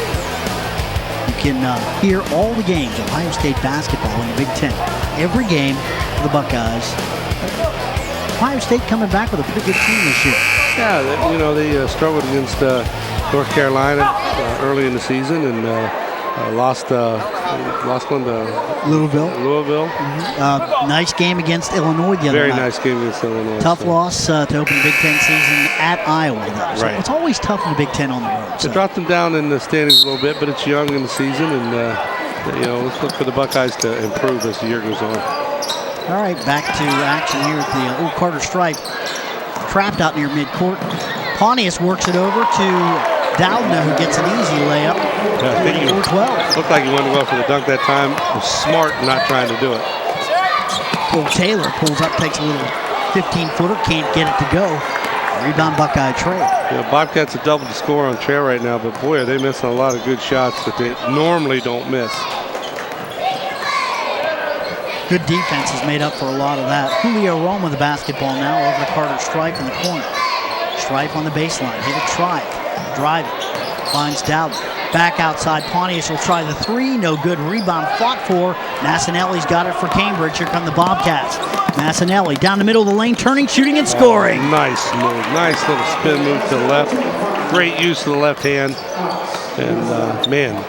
You can hear all the games of Ohio State basketball in the Big Ten. Every game for the Buckeyes. Ohio State coming back with a pretty good team this year. Yeah, they struggled against North Carolina early in the season and lost one to Louisville. Mm-hmm. Nice game against Illinois the other night. Very nice game against Illinois. Tough loss to open the Big Ten season at Iowa, though. So right. It's always tough in the Big Ten on the road. It dropped them down in the standings a little bit, but it's young in the season, and let's look for the Buckeyes to improve as the year goes on. All right, back to action here at the Old Carter Stripe. Trapped out near midcourt. Pontius works it over to Dowdna, who gets an easy layup. Yeah, I think he looked like he wanted to go for the dunk that time. Was smart not trying to do it. Cole Taylor pulls up, takes a little 15-footer, can't get it to go. Rebound Buckeye Trail. Yeah, Bobcats have doubled the score on Trail right now, but boy, are they missing a lot of good shots that they normally don't miss. Good defense has made up for a lot of that. Julio Rome with the basketball now over to Carter Strife in the corner. Strife on the baseline, hit a try. Driving, finds Dowdna. Back outside, Pontius will try the three. No good. Rebound fought for. Massinelli's got it for Cambridge. Here come the Bobcats. Massinelli down the middle of the lane, turning, shooting, and scoring. Nice move. Nice little spin move to the left. Great use of the left hand. And,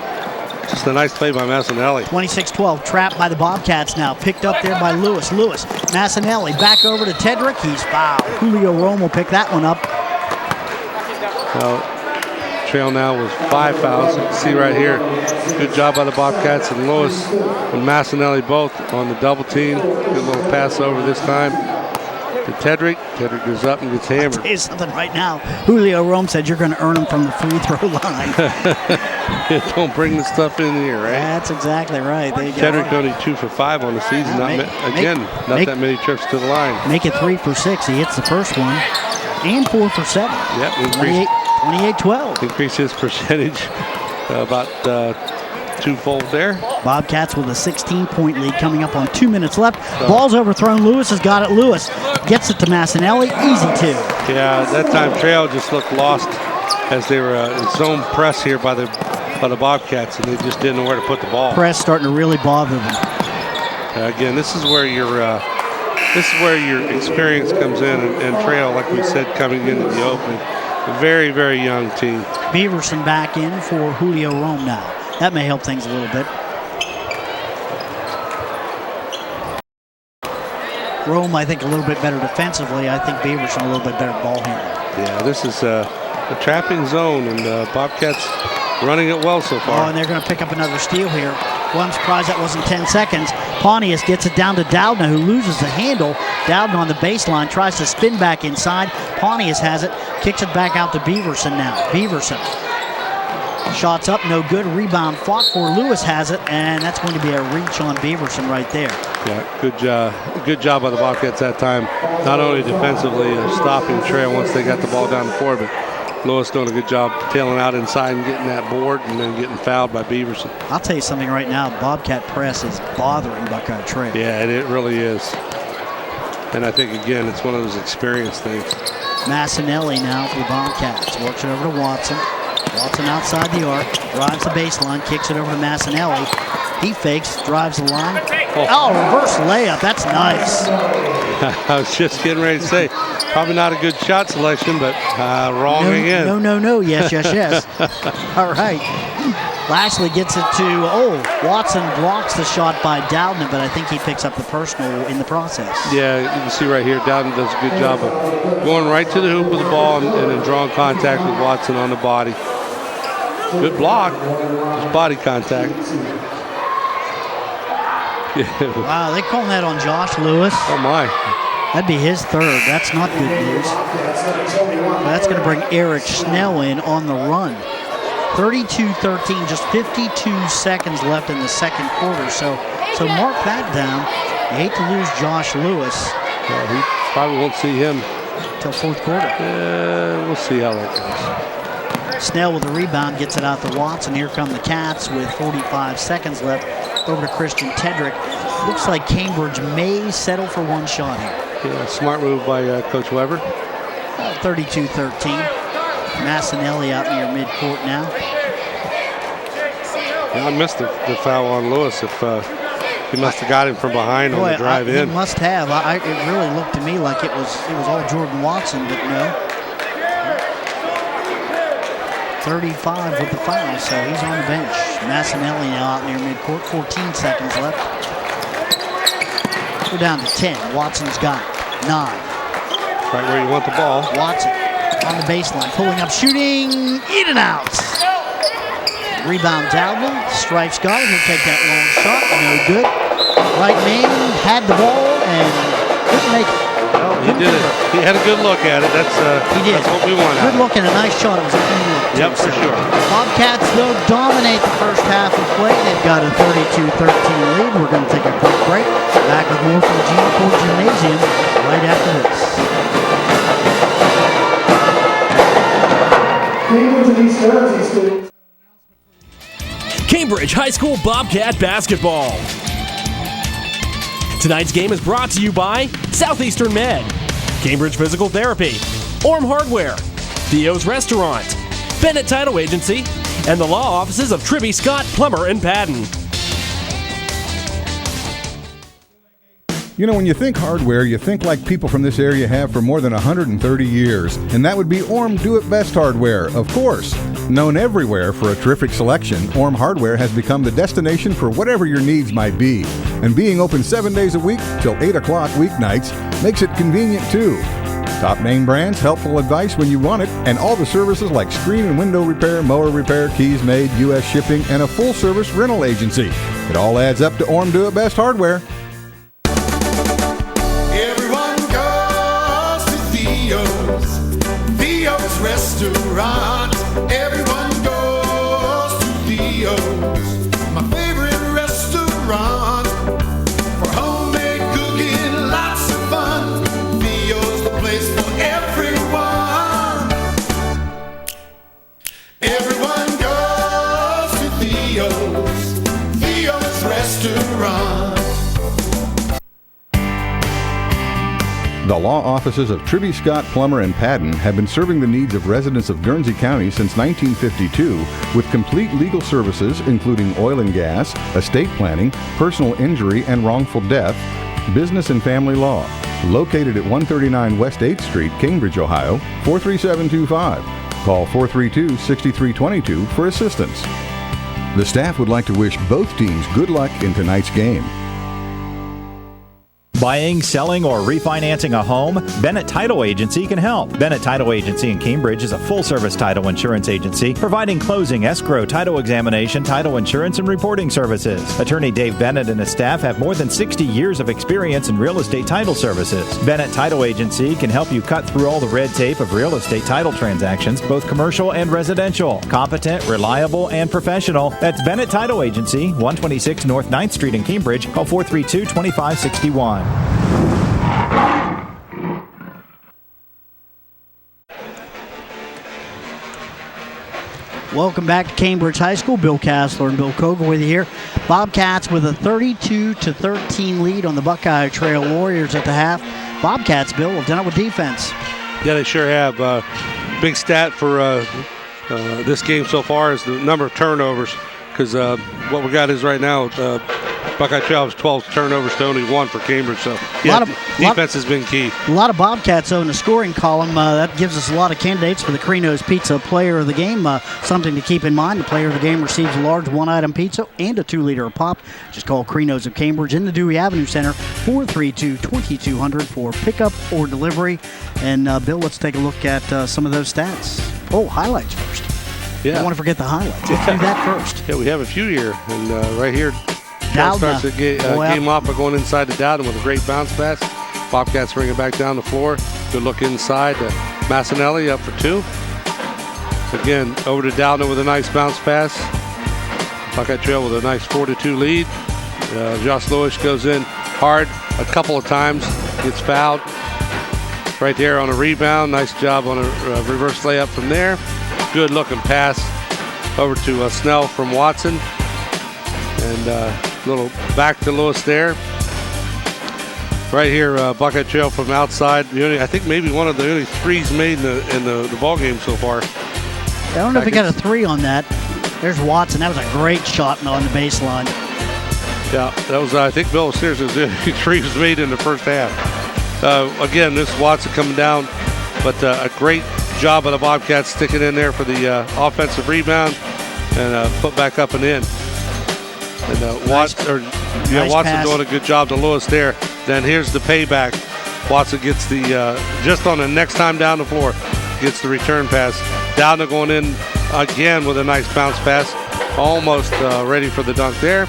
just a nice play by Massinelli. 26-12, trapped by the Bobcats now. Picked up there by Lewis. Massinelli back over to Tedrick. He's fouled. Julio Rome will pick that one up. Now, Trail now with 5 fouls. You can see right here. Good job by the Bobcats and Lewis and Massinelli both on the double team. Good little pass over this time to Tedrick. Tedrick goes up and gets hammered. I'll tell you something right now. Julio Rome said you're going to earn them from the free throw line. Don't bring the stuff in here, right? That's exactly right. There you go. Tedrick only 2 for 5 on the season. Not that many trips to the line. Make it 3 for 6. He hits the first one. And 4 for 7. Yep, 28-12. Increase his percentage about twofold there. Bobcats with a 16-point lead coming up on 2 minutes left. Ball's overthrown. Lewis has got it. Lewis gets it to Massinelli. Easy two. Yeah, that time Trail just looked lost as they were in zone press here by the Bobcats, and they just didn't know where to put the ball. Press starting to really bother them. Again, this is where your experience comes in, and Trail, like we said, coming into the opening, a very, very young team. Beaverson back in for Julio Rome now. That may help things a little bit. Rome, I think, a little bit better defensively. I think Beaverson a little bit better ball handler. Yeah, this is a trapping zone, and Bobcats running it well so far. Oh, and they're going to pick up another steal here. Well, I'm surprised that wasn't 10 seconds. Pontius gets it down to Dowdna, who loses the handle. Dowdna on the baseline, tries to spin back inside. Pontius has it, kicks it back out to Beaverson now. Beaverson. Shots up, no good. Rebound fought for. Lewis has it, and that's going to be a reach on Beaverson right there. Yeah, good job by the Bobcats that time. Not only defensively stopping Trail once they got the ball down the floor, but Lewis doing a good job tailing out inside and getting that board and then getting fouled by Beaverson. I'll tell you something right now. Bobcat press is bothering Buckeye Trail. Yeah, it really is. And I think, again, it's one of those experience things. Massinelli now for the Bobcats. Works it over to Watson. Watson outside the arc, drives the baseline, kicks it over to Massinelli. He fakes, drives the line. Oh, reverse layup. That's nice. I was just getting ready to say, probably not a good shot selection, but wrong again. No. Yes. All right. Lashley gets it to, Watson blocks the shot by Dowden, but I think he picks up the personal in the process. Yeah, you can see right here, Dowden does a good job of going right to the hoop with the ball and then drawing contact with Watson on the body. Good block, just body contact. Wow, they call that on Josh Lewis. Oh my. That'd be his third. That's not good news. That's going to bring Eric Schnell in on the run. 32-13, just 52 seconds left in the second quarter. So mark that down. You hate to lose Josh Lewis. Yeah, we probably won't see him till fourth quarter. We'll see how that goes. Snell with the rebound, gets it out to Watson. Here come the Cats with 45 seconds left. Over to Christian Tedrick. Looks like Cambridge may settle for one shot here. Yeah, smart move by Coach Weber. 32-13. Massinelli out near midcourt now. Yeah, I missed the foul on Lewis. If he must have got him from behind on the drive in. He must have. It really looked to me like it was all Jordan Watson, but no. 35 with the foul, so he's on the bench. Massinelli now out near midcourt. 14 seconds left. We're down to 10. Watson's got 9. Right where you want the ball. Watson on the baseline, pulling up, shooting, in and out. Rebound Dowden. Stripes got it. He'll take that long shot. No good. Right man had the ball and couldn't make it. He did it. He had a good look at it. That's what we want. Good look and a nice shot. It was a clean look. Yep, for sure. Bobcats, though, dominate the first half of play. They've got a 32-13 lead. We're going to take a quick break. Back with more from the G4 Gymnasium right after this. Cambridge High School Bobcat Basketball. Tonight's game is brought to you by Southeastern Med, Cambridge Physical Therapy, Orm Hardware, Theo's Restaurant, Bennett Title Agency, and the law offices of Tribby, Scott, Plummer, and Padden. You know, when you think hardware, you think like people from this area have for more than 130 years. And that would be Orm Do-It-Best Hardware, of course. Known everywhere for a terrific selection, Orm Hardware has become the destination for whatever your needs might be. And being open 7 days a week till 8 o'clock weeknights makes it convenient too. Top name brands, helpful advice when you want it, and all the services like screen and window repair, mower repair, keys made, U.S. shipping, and a full-service rental agency. It all adds up to Orm Do-It-Best Hardware. Restaurant. Everyone goes to Theo's, my favorite restaurant. For homemade cooking, lots of fun. Theo's the place for everyone. Everyone goes to Theo's, Theo's Restaurant. The law offices of Tribby, Scott, Plummer, and Padden have been serving the needs of residents of Guernsey County since 1952 with complete legal services including oil and gas, estate planning, personal injury and wrongful death, business and family law. Located at 139 West 8th Street, Cambridge, Ohio, 43725. Call 432-6322 for assistance. The staff would like to wish both teams good luck in tonight's game. Buying, selling, or refinancing a home? Bennett Title Agency can help. Bennett Title Agency in Cambridge is a full-service title insurance agency providing closing, escrow, title examination, title insurance, and reporting services. Attorney Dave Bennett and his staff have more than 60 years of experience in real estate title services. Bennett Title Agency can help you cut through all the red tape of real estate title transactions, both commercial and residential. Competent, reliable, and professional. That's Bennett Title Agency, 126 North 9th Street in Cambridge. Call 432-2561. Welcome back to Cambridge High School. Bill Castler and Bill Koger with you here. Bobcats with a 32-13 lead on the Buckeye Trail Warriors at the half. Bobcats, Bill, have done it with defense. Yeah, they sure have. Big stat for this game so far is the number of turnovers, because what we got is right now Buckeye Trail has 12 turnovers to only 1 for Cambridge. So defense has been key. A lot of Bobcats in the scoring column. That gives us a lot of candidates for the Crino's Pizza Player of the Game. Something to keep in mind: the Player of the Game receives a large one-item pizza and a 2-liter of pop. Just call Crino's of Cambridge in the Dewey Avenue Center, 432-2200 for pickup or delivery. And Bill, let's take a look at some of those stats. Oh, highlights first. Yeah. I don't want to forget the highlights. Let's do that first. Yeah, we have a few here, and right here. Dowden starts the game off by going inside to Dowden with a great bounce pass. Bobcats bring it back down the floor. Good look inside to Massinelli up for 2. Again, over to Dowden with a nice bounce pass. Buckeye Trail with a nice 4-2 lead. Josh Lewis goes in hard a couple of times, gets fouled. Right there on a rebound. Nice job on a reverse layup from there. Good looking pass over to Snell from Watson. And little back to Lewis there. Right here, Buckeye Trail from outside. I think maybe one of the only threes made in the ball game so far. I don't know if he got a 3 on that. There's Watson. That was a great shot on the baseline. Yeah, that was, I think, Bill Sears' 3 was made in the first half. Again, this is Watson coming down, but a great job of the Bobcats sticking in there for the offensive rebound and put back up and in. And Watson doing a good job to Lewis there. Then here's the payback. Watson gets the, just on the next time down the floor, gets the return pass. Dowden going in again with a nice bounce pass. Almost ready for the dunk there.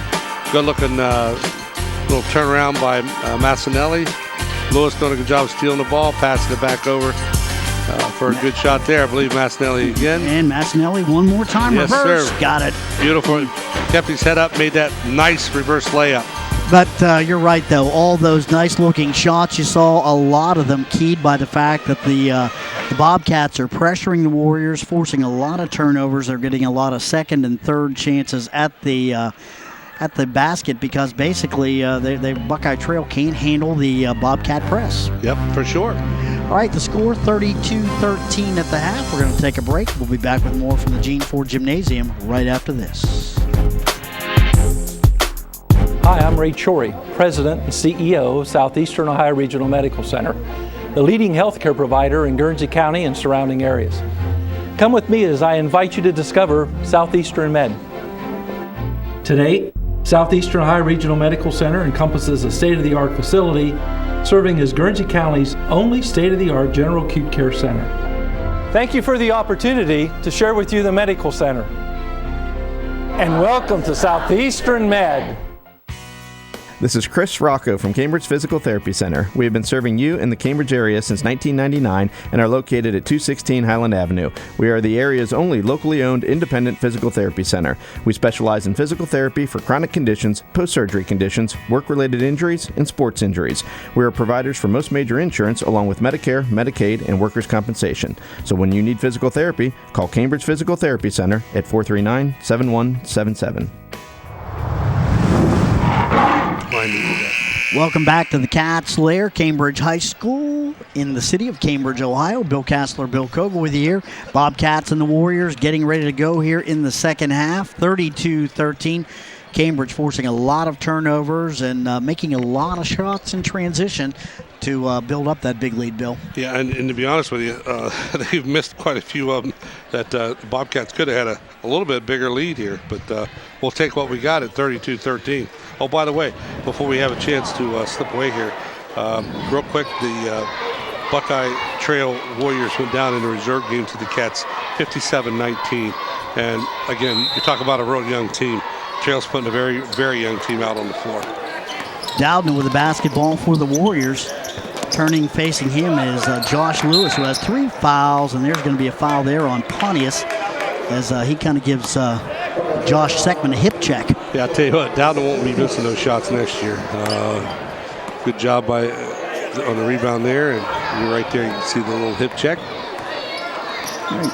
Good looking little turnaround by Massinelli. Lewis doing a good job of stealing the ball, passing it back over for a good shot there. I believe Massinelli again. And Massinelli one more time. Yes, reverse. Sir. Got it. Beautiful. Kept his head up, made that nice reverse layup. But you're right, though. All those nice-looking shots, you saw a lot of them keyed by the fact that the Bobcats are pressuring the Warriors, forcing a lot of turnovers. They're getting a lot of second and third chances at the basket because basically Buckeye Trail can't handle the Bobcat press. Yep, for sure. All right, the score 32-13 at the half. We're going to take a break. We'll be back with more from the Gene Ford Gymnasium right after this. Hi, I'm Ray Chory, President and CEO of Southeastern Ohio Regional Medical Center, the leading healthcare provider in Guernsey County and surrounding areas. Come with me as I invite you to discover Southeastern Med. Today, Southeastern Ohio Regional Medical Center encompasses a state-of-the-art facility serving as Guernsey County's only state-of-the-art general acute care center. Thank you for the opportunity to share with you the medical center. And welcome to Southeastern Med. This is Chris Rocco from Cambridge Physical Therapy Center. We have been serving you in the Cambridge area since 1999 and are located at 216 Highland Avenue. We are the area's only locally owned independent physical therapy center. We specialize in physical therapy for chronic conditions, post-surgery conditions, work-related injuries, and sports injuries. We are providers for most major insurance along with Medicare, Medicaid, and workers' compensation. So when you need physical therapy, call Cambridge Physical Therapy Center at 439-7177. Welcome back to the Cat's Lair, Cambridge High School in the city of Cambridge, Ohio. Bill Castler, Bill Kogel with you here. Bobcats and the Warriors getting ready to go here in the second half, 32-13. Cambridge forcing a lot of turnovers and making a lot of shots in transition to build up that big lead, Bill. Yeah, and to be honest with you, they've missed quite a few of them that the Bobcats could have had a little bit bigger lead here, but we'll take what we got at 32-13. Oh, by the way, before we have a chance to slip away here, real quick, the Buckeye Trail Warriors went down in the reserve game to the Cats 57-19. And again, you talk about a real young team. Trail's putting a very, very young team out on the floor. Dowden with the basketball for the Warriors. Turning, facing him is Josh Lewis, who has 3 fouls, and there's going to be a foul there on Pontius as he kind of gives Josh Seckman a hip check. Yeah, I'll tell you what, Dowden won't be missing those shots next year. Good job on the rebound there, and you're right there. You can see the little hip check.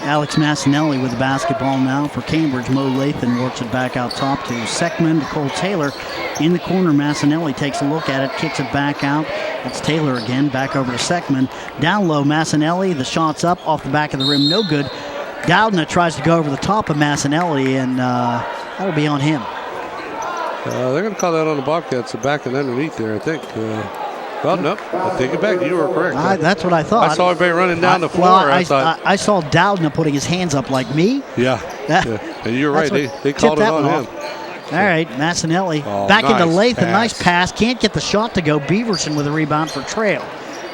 Alex Massinelli with the basketball now for Cambridge. Mo Lathan works it back out top to Seckman, to Cole Taylor. In the corner, Massinelli takes a look at it, kicks it back out. It's Taylor again, back over to Seckman. Down low, Massinelli, the shot's up, off the back of the rim, no good. Dowdna tries to go over the top of Massinelli, and that'll be on him. They're going to call that on the Bobcats, the back and underneath there, I think. Well, no, I take it back. You were correct. That's what I thought. I saw everybody running down the floor. Well, I thought. I saw Dowdna putting his hands up like me. Yeah. And you're right. They called it on him. All right, Massinelli back into Lathan. Nice pass. Can't get the shot to go. Beaverson with a rebound for Trail.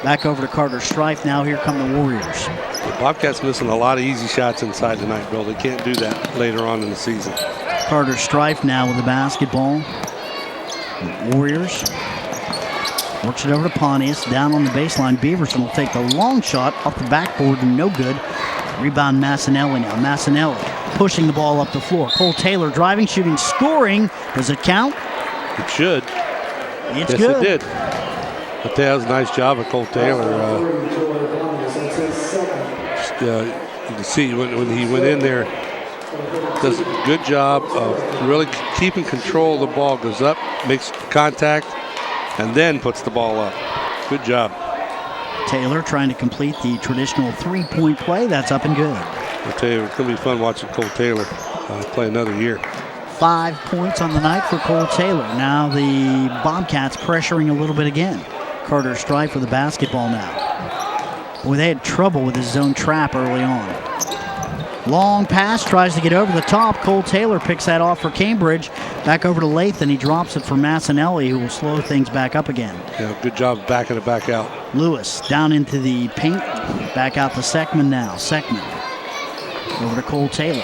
Back over to Carter Strife. Now here come the Warriors. The Bobcats missing a lot of easy shots inside tonight, Bill. They can't do that later on in the season. Carter Strife now with the basketball. The Warriors. Works it over to Pontius. Down on the baseline. Beaverson will take the long shot off the backboard. No good. Rebound Massinelli now. Massinelli pushing the ball up the floor. Cole Taylor driving, shooting, scoring. Does it count? It should. It's yes, good. It did. But that was a nice job of Cole Taylor. You can see when he went in there, does a good job of really keeping control of the ball. Goes up, makes contact, and then puts the ball up. Good job. Taylor trying to complete the traditional three-point play. That's up and good. I'll tell you, it's going to be fun watching Cole Taylor play another year. 5 points on the night for Cole Taylor. Now the Bobcats pressuring a little bit again. Carter Strife with the basketball now. Boy, they had trouble with his zone trap early on. Long pass, tries to get over the top. Cole Taylor picks that off for Cambridge. Back over to Lathan. He drops it for Massinelli, who will slow things back up again. Yeah, good job backing it back out. Lewis down into the paint. Back out to Seckman now. Seckman over to Cole Taylor.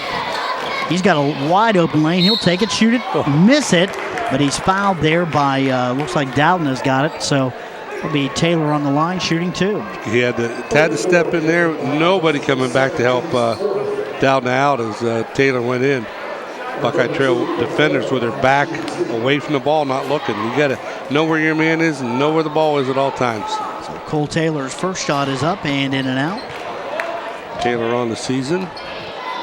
He's got a wide open lane. He'll take it, shoot it, miss it, but he's fouled there by, looks like Dowdna's got it. So it'll be Taylor on the line shooting too. He had to step in there. Nobody coming back to help Dowdna out as Taylor went in. Buckeye Trail defenders with their back away from the ball, not looking. You got to know where your man is and know where the ball is at all times. So Cole Taylor's first shot is up and in and out. Taylor on the season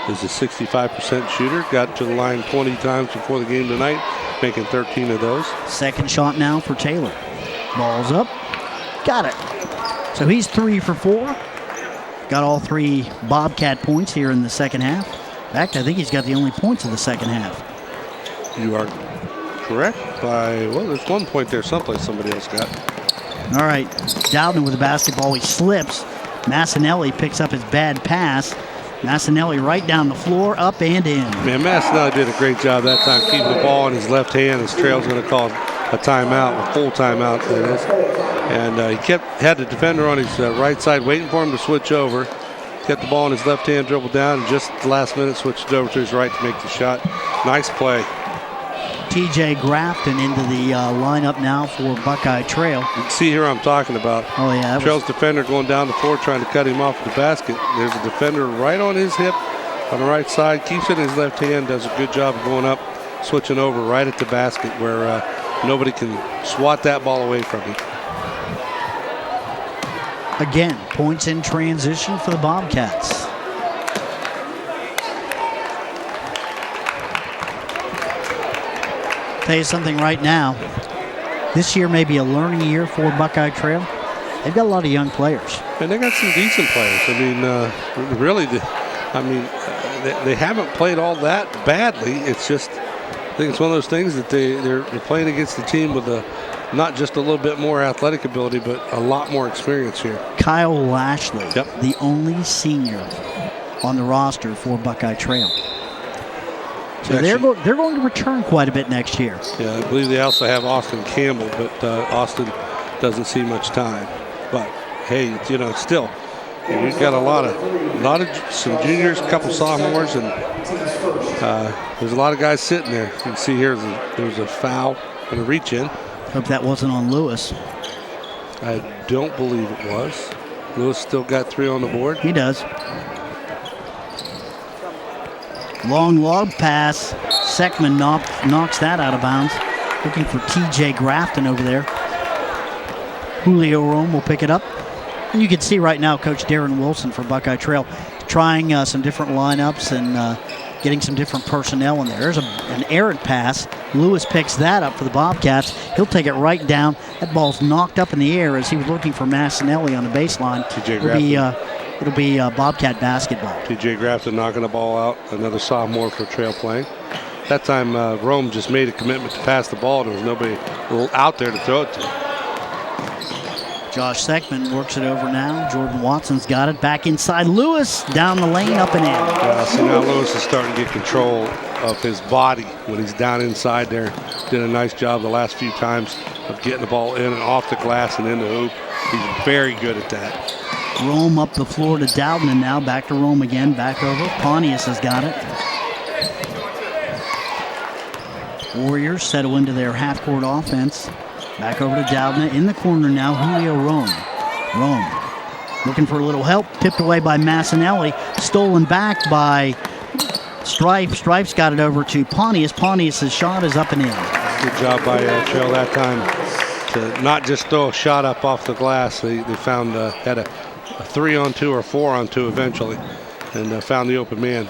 is a 65% shooter. Got to the line 20 times before the game tonight, making 13 of those. Second shot now for Taylor. Ball's up. Got it. So he's 3 for 4. Got all 3 Bobcat points here in the second half. In fact, I think he's got the only points of the second half. You are correct by, well, there's 1 point there someplace somebody else got. All right, Dowdna with the basketball. He slips. Massinelli picks up his bad pass. Massinelli right down the floor, up and in. Man, Massinelli did a great job that time keeping the ball in his left hand. His Trail's going to call a timeout, a full timeout. And he had the defender on his right side waiting for him to switch over. Kept the ball in his left hand, dribbled down, and just the last minute switched over to his right to make the shot. Nice play. TJ Grafton into the lineup now for Buckeye Trail. You can see here I'm talking about. Oh, yeah. Trail's defender going down the floor trying to cut him off the basket. There's a defender right on his hip on the right side. Keeps it in his left hand, does a good job of going up, switching over right at the basket where nobody can swat that ball away from him. Again, points in transition for the Bobcats. Tell you something right now. This year may be a learning year for Buckeye Trail. They've got a lot of young players. And they got some decent players. I mean, really, they haven't played all that badly. It's just, I think it's one of those things that they're playing against the team with not just a little bit more athletic ability, but a lot more experience here. Kyle Lashley, yep, the only senior on the roster for Buckeye Trail. So they're going to return quite a bit next year. Yeah, I believe they also have Austin Campbell, but Austin doesn't see much time. But hey, still, we've got a lot of some juniors, a couple sophomores, and there's a lot of guys sitting there. You can see here there's a foul and a reach in. Hope that wasn't on Lewis. I don't believe it was. Lewis still got 3 on the board. He does. Long lob pass. Seckman knocks that out of bounds. Looking for TJ Grafton over there. Julio Rome will pick it up. And you can see right now Coach Darren Wilson for Buckeye Trail trying some different lineups and getting some different personnel in there. There's an errant pass. Lewis picks that up for the Bobcats. He'll take it right down. That ball's knocked up in the air as he was looking for Massinelli on the baseline. TJ Grafton. it'll be Bobcat basketball. T.J. Grafton knocking the ball out, another sophomore for Trail playing. That time, Rome just made a commitment to pass the ball. There was nobody out there to throw it to. Josh Seckman works it over now. Jordan Watson's got it. Back inside. Lewis down the lane, up and in. See, now Lewis is starting to get control of his body when he's down inside there. Did a nice job the last few times of getting the ball in and off the glass and in the hoop. He's very good at that. Rome up the floor to Dowden, and now back to Rome again. Back over. Pontius has got it. Warriors settle into their half-court offense. Back over to Dowden. In the corner now, Julio Rome. Rome looking for a little help. Tipped away by Massinelli. Stolen back by Stripe. Stripe's got it over to Pontius. Pontius' shot is up and in. Good job by Trail that time to not just throw a shot up off the glass. They found had a 3-on-2 or 4-on-2 eventually, and found the open man.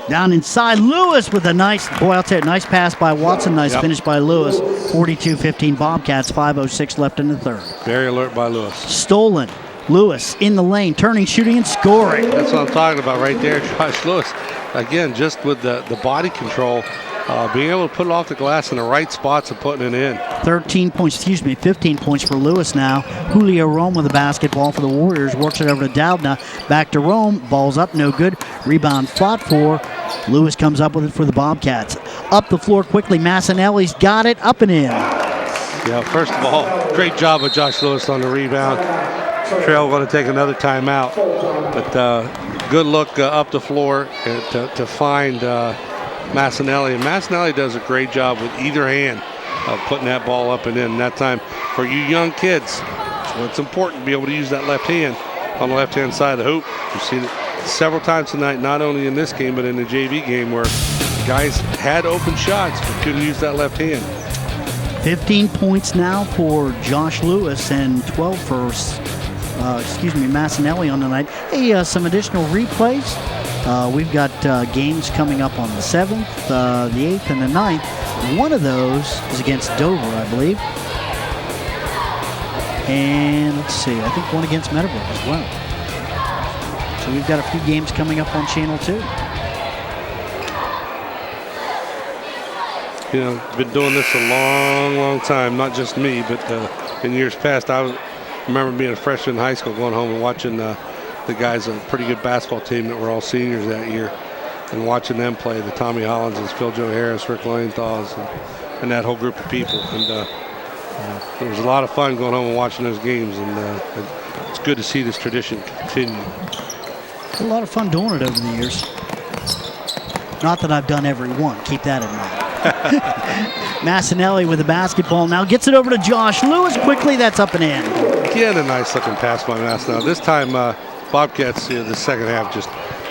Down inside, Lewis with a nice pass by Watson. Nice finish by Lewis. 42-15 Bobcats, 5:06 left in the third. Very alert by Lewis. Stolen. Lewis in the lane, turning, shooting, and scoring. That's what I'm talking about right there, Josh Lewis. Again, just with the body control, being able to put it off the glass in the right spots and putting it in. 15 points for Lewis now. Julio Rome with the basketball for the Warriors. Works it over to Doudna. Back to Rome. Ball's up, no good. Rebound fought for. Lewis comes up with it for the Bobcats. Up the floor quickly. Massinelli's got it, up and in. Yeah, first of all, great job of Josh Lewis on the rebound. Trail going to take another timeout. But good look up the floor to find Massinelli. And Massinelli does a great job with either hand of putting that ball up and in. And that time, for you young kids, so it's important to be able to use that left hand on the left-hand side of the hoop. You've seen it several times tonight, not only in this game, but in the JV game, where guys had open shots but couldn't use that left hand. 15 points now for Josh Lewis and 12 for Massinelli on the night. Hey, some additional replays. We've got games coming up on the 7th, the 8th, and the 9th. One of those is against Dover, I believe. And let's see, I think one against Meadowbrook as well. So we've got a few games coming up on Channel 2. You know, been doing this a long, long time, not just me, but in years past, I remember being a freshman in high school, going home and watching the guys, a pretty good basketball team that were all seniors that year, and watching them play, the Tommy Hollinses, Phil Joe Harris, Rick Lilienthal's, and that whole group of people. And it was a lot of fun going home and watching those games, and it's good to see this tradition continue. A lot of fun doing it over the years. Not that I've done every one, keep that in mind. Massinelli with the basketball now gets it over to Josh Lewis quickly. That's up and in. Again, a nice looking pass by Massinelli. This time, Bobcats, the second half, just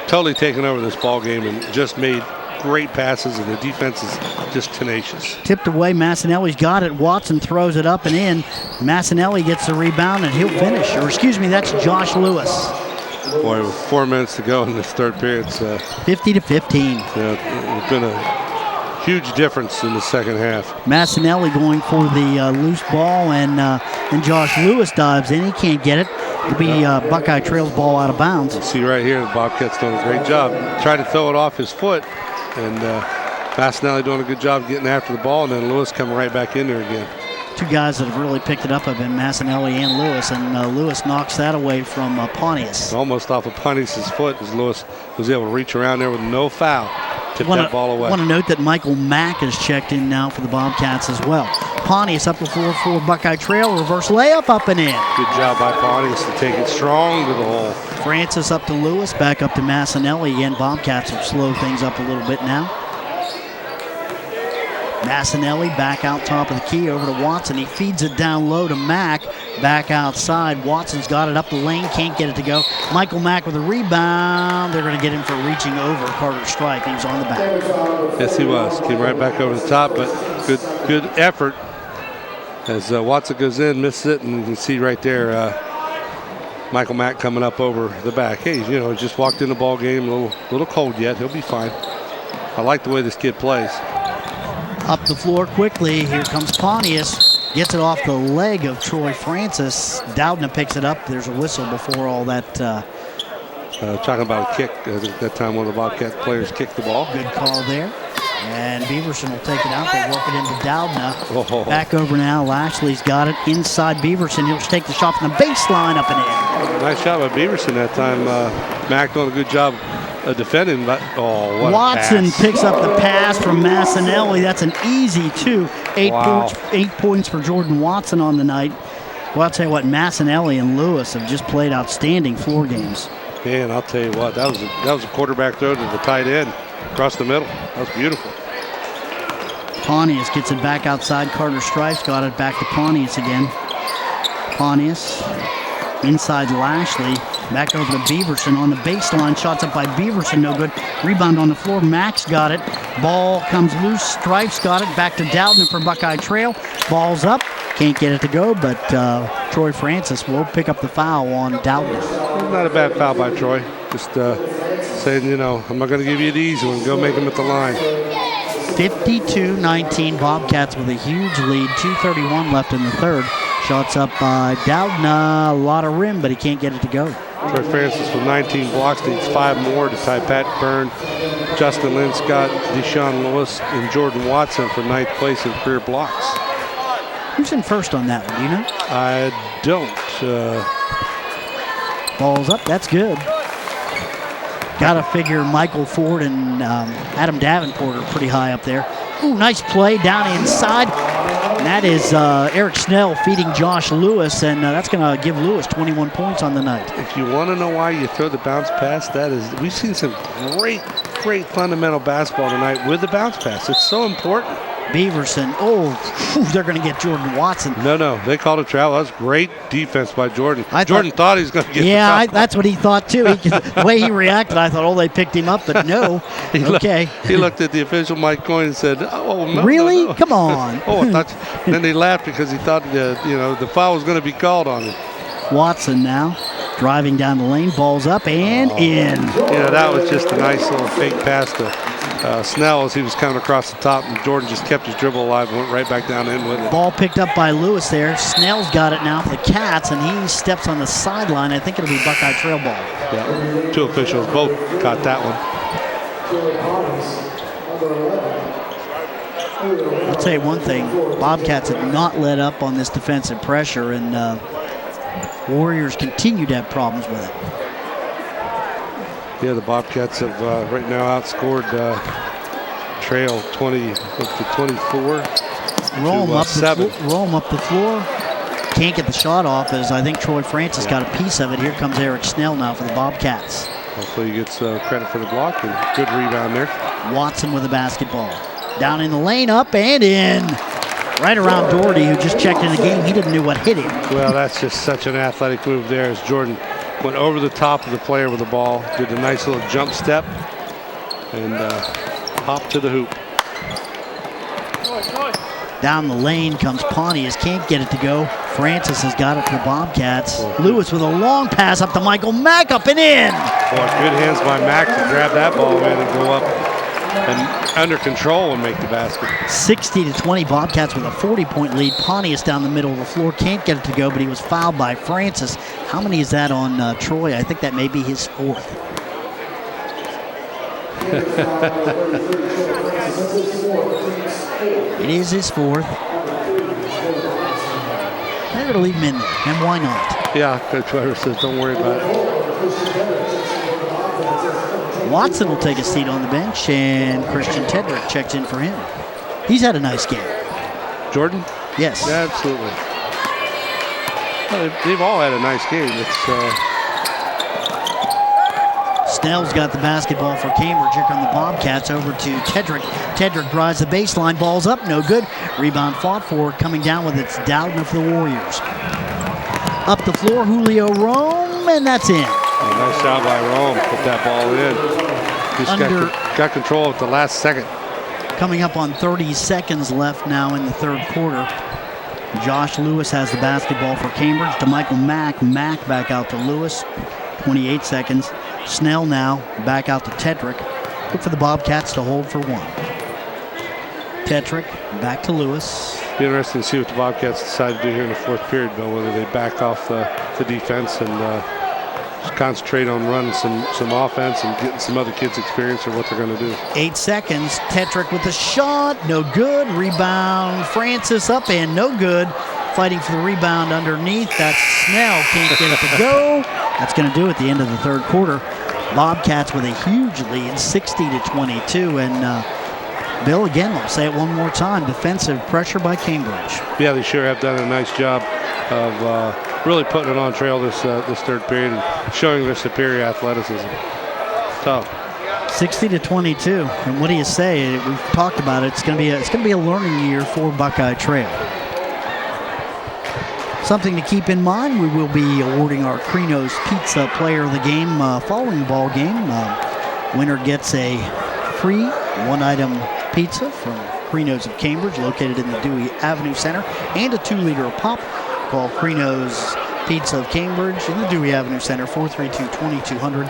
totally taken over this ball game and just made great passes, and the defense is just tenacious. Tipped away, Massinelli's got it. Watson throws it up and in. Massinelli gets the rebound and he'll finish. Or excuse me, that's Josh Lewis. Boy, with 4 minutes to go in this third period, it's 50-15. Yeah, it's been a huge difference in the second half. Massinelli going for the loose ball, and Josh Lewis dives in. He can't get it. It'll be Buckeye Trail's ball out of bounds. See right here, the Bobcats doing a great job. Tried to throw it off his foot, and Massinelli doing a good job getting after the ball, and then Lewis coming right back in there again. Two guys that have really picked it up have been Massinelli and Lewis, and Lewis knocks that away from Pontius. Almost off of Pontius' foot as Lewis was able to reach around there with no foul. Tip that ball away. I want to note that Michael Mack has checked in now for the Bobcats as well. Pontius up the floor for Buckeye Trail. Reverse layup up and in. Good job by Pontius to take it strong to the hole. Francis up to Lewis, back up to Massinelli. Again, Bobcats will slow things up a little bit now. Massinelli back out top of the key over to Watson. He feeds it down low to Mack. Back outside. Watson's got it up the lane. Can't get it to go. Michael Mack with a rebound. They're going to get him for reaching over Carter Stripe. He was on the back. Yes, he was. Came right back over the top, but good effort as Watson goes in, misses it, and you can see right there Michael Mack coming up over the back. Hey, you know, just walked in the ball game, a little cold yet. He'll be fine. I like the way this kid plays. Up the floor quickly. Here comes Pontius. Gets it off the leg of Troy Francis. Doudna picks it up. There's a whistle before all that Talking about a kick. I think that time one of the Bobcat players kicked the ball. Good call there. And Beaverson will take it out. They work it into Doudna. Oh. Back over now. Lashley's got it inside Beaverson. He'll take the shot from the baseline up and in. Nice shot by Beaverson that time. Mac doing a good job defending. But, what Watson a pass. picks up the pass from Massinelli. That's an easy 2. 8 points for Jordan Watson on the night. Well, I'll tell you what, Massinelli and Lewis have just played outstanding floor games. Man, I'll tell you what, that was a quarterback throw to the tight end across the middle. That was beautiful. Pontius gets it back outside. Carter Stripes got it back to Pontius again. Pontius inside Lashley. Back over to Beaverson on the baseline. Shots up by Beaverson, no good. Rebound on the floor. Max got it. Ball comes loose. Stripes got it. Back to Doudna for Buckeye Trail. Ball's up. Can't get it to go, but Troy Francis will pick up the foul on Doudna. Not a bad foul by Troy. Just saying, I'm not going to give you the easy one. Go make him at the line. 52-19. Bobcats with a huge lead. 2:31 left in the third. Shots up by Doudna. A lot of rim, but he can't get it to go. Troy Francis with 19 blocks, needs 5 more to tie Pat Byrne, Justin Lynn Scott, Deshaun Lewis, and Jordan Watson for 9th place in career blocks. Who's in first on that one? Do you know? I don't. Ball's up. That's good. Got to figure Michael Ford and Adam Davenport are pretty high up there. Ooh, nice play down inside. And that is Eric Snell feeding Josh Lewis, and that's going to give Lewis 21 points on the night. If you want to know why you throw the bounce pass, we've seen some great fundamental basketball tonight with the bounce pass. It's so important. Beaverson, they're going to get Jordan Watson. No, they called a travel. That was great defense by Jordan. Jordan thought he was going to get that's what he thought too. The way he reacted, I thought, they picked him up, but no. He looked at the official, Mike Coyne, and said, no. Really? No. Come on. Then he laughed because he thought, the foul was going to be called on him. Watson now driving down the lane, ball's up and in. That was just a nice little fake pass to Snell as he was coming across the top, and Jordan just kept his dribble alive and went right back down in with it. Ball picked up by Lewis there. Snell's got it now for the Cats, and he steps on the sideline. I think it'll be Buckeye Trail ball. Yeah, 2 officials both caught that one. I'll tell you one thing, Bobcats have not let up on this defensive pressure, and Warriors continue to have problems with it. Yeah, the Bobcats have right now outscored Trail 20 up to 24. Roll them up the floor. Can't get the shot off as I think Troy Francis got a piece of it. Here comes Eric Snell now for the Bobcats. Hopefully he gets credit for the block and good rebound there. Watson with the basketball. Down in the lane, up and in. Right around Doherty, who just checked in the game. He didn't know what hit him. Well, that's just such an athletic move there as Jordan went over the top of the player with the ball, did a nice little jump step, and hopped to the hoop. Down the lane comes Pontius, can't get it to go. Francis has got it for Bobcats. Lewis with a long pass up to Michael Mack, up and in. Boy, good hands by Mack to grab that ball, man, and go up and under control and make the basket. 60-20, Bobcats with a 40-point lead. Pontius down the middle of the floor, can't get it to go, but he was fouled by Francis. How many is that on Troy? I think that may be his 4th. It is his 4th. They're going to leave him in there, and why not? Yeah, Coach Weber says don't worry about it. Watson will take a seat on the bench, and Christian Tedrick checks in for him. He's had a nice game. Jordan? Yes. Yeah, absolutely. Well, they've all had a nice game. Snell's got the basketball for Cambridge. Here come the Bobcats over to Tedrick. Tedrick drives the baseline. Ball's up. No good. Rebound fought for. Coming down with it's Doudna for the Warriors. Up the floor, Julio Rome, and that's in. Nice job by Rome. Put that ball in. Just got control at the last second. Coming up on 30 seconds left now in the third quarter. Josh Lewis has the basketball for Cambridge to Michael Mack. Mack back out to Lewis. 28 seconds. Snell now back out to Tedrick. Look for the Bobcats to hold for 1. Tedrick back to Lewis. Be interesting to see what the Bobcats decide to do here in the 4th period, though, whether they back off the defense and just concentrate on running some offense and getting some other kids experience of what they're going to do. 8 seconds. Tetrick with the shot. No good. Rebound. Francis up and no good. Fighting for the rebound underneath. That's Snell. Can't get it to go. That's going to do it at the end of the third quarter. Bobcats with a huge lead, 60-22. And Bill, again, I'll say it one more time, defensive pressure by Cambridge. Yeah, they sure have done a nice job of really putting it on trail this third period and showing their superior athleticism. Tough. 60-22. And what do you say? We've talked about it. It's going to be a learning year for Buckeye Trail. Something to keep in mind, we will be awarding our Crino's Pizza Player of the Game following the ball game. Winner gets a free one-item pizza from Crino's of Cambridge, located in the Dewey Avenue Center, and a 2-liter of pop called Crino's Pizza of Cambridge in the Dewey Avenue Center, 432-2200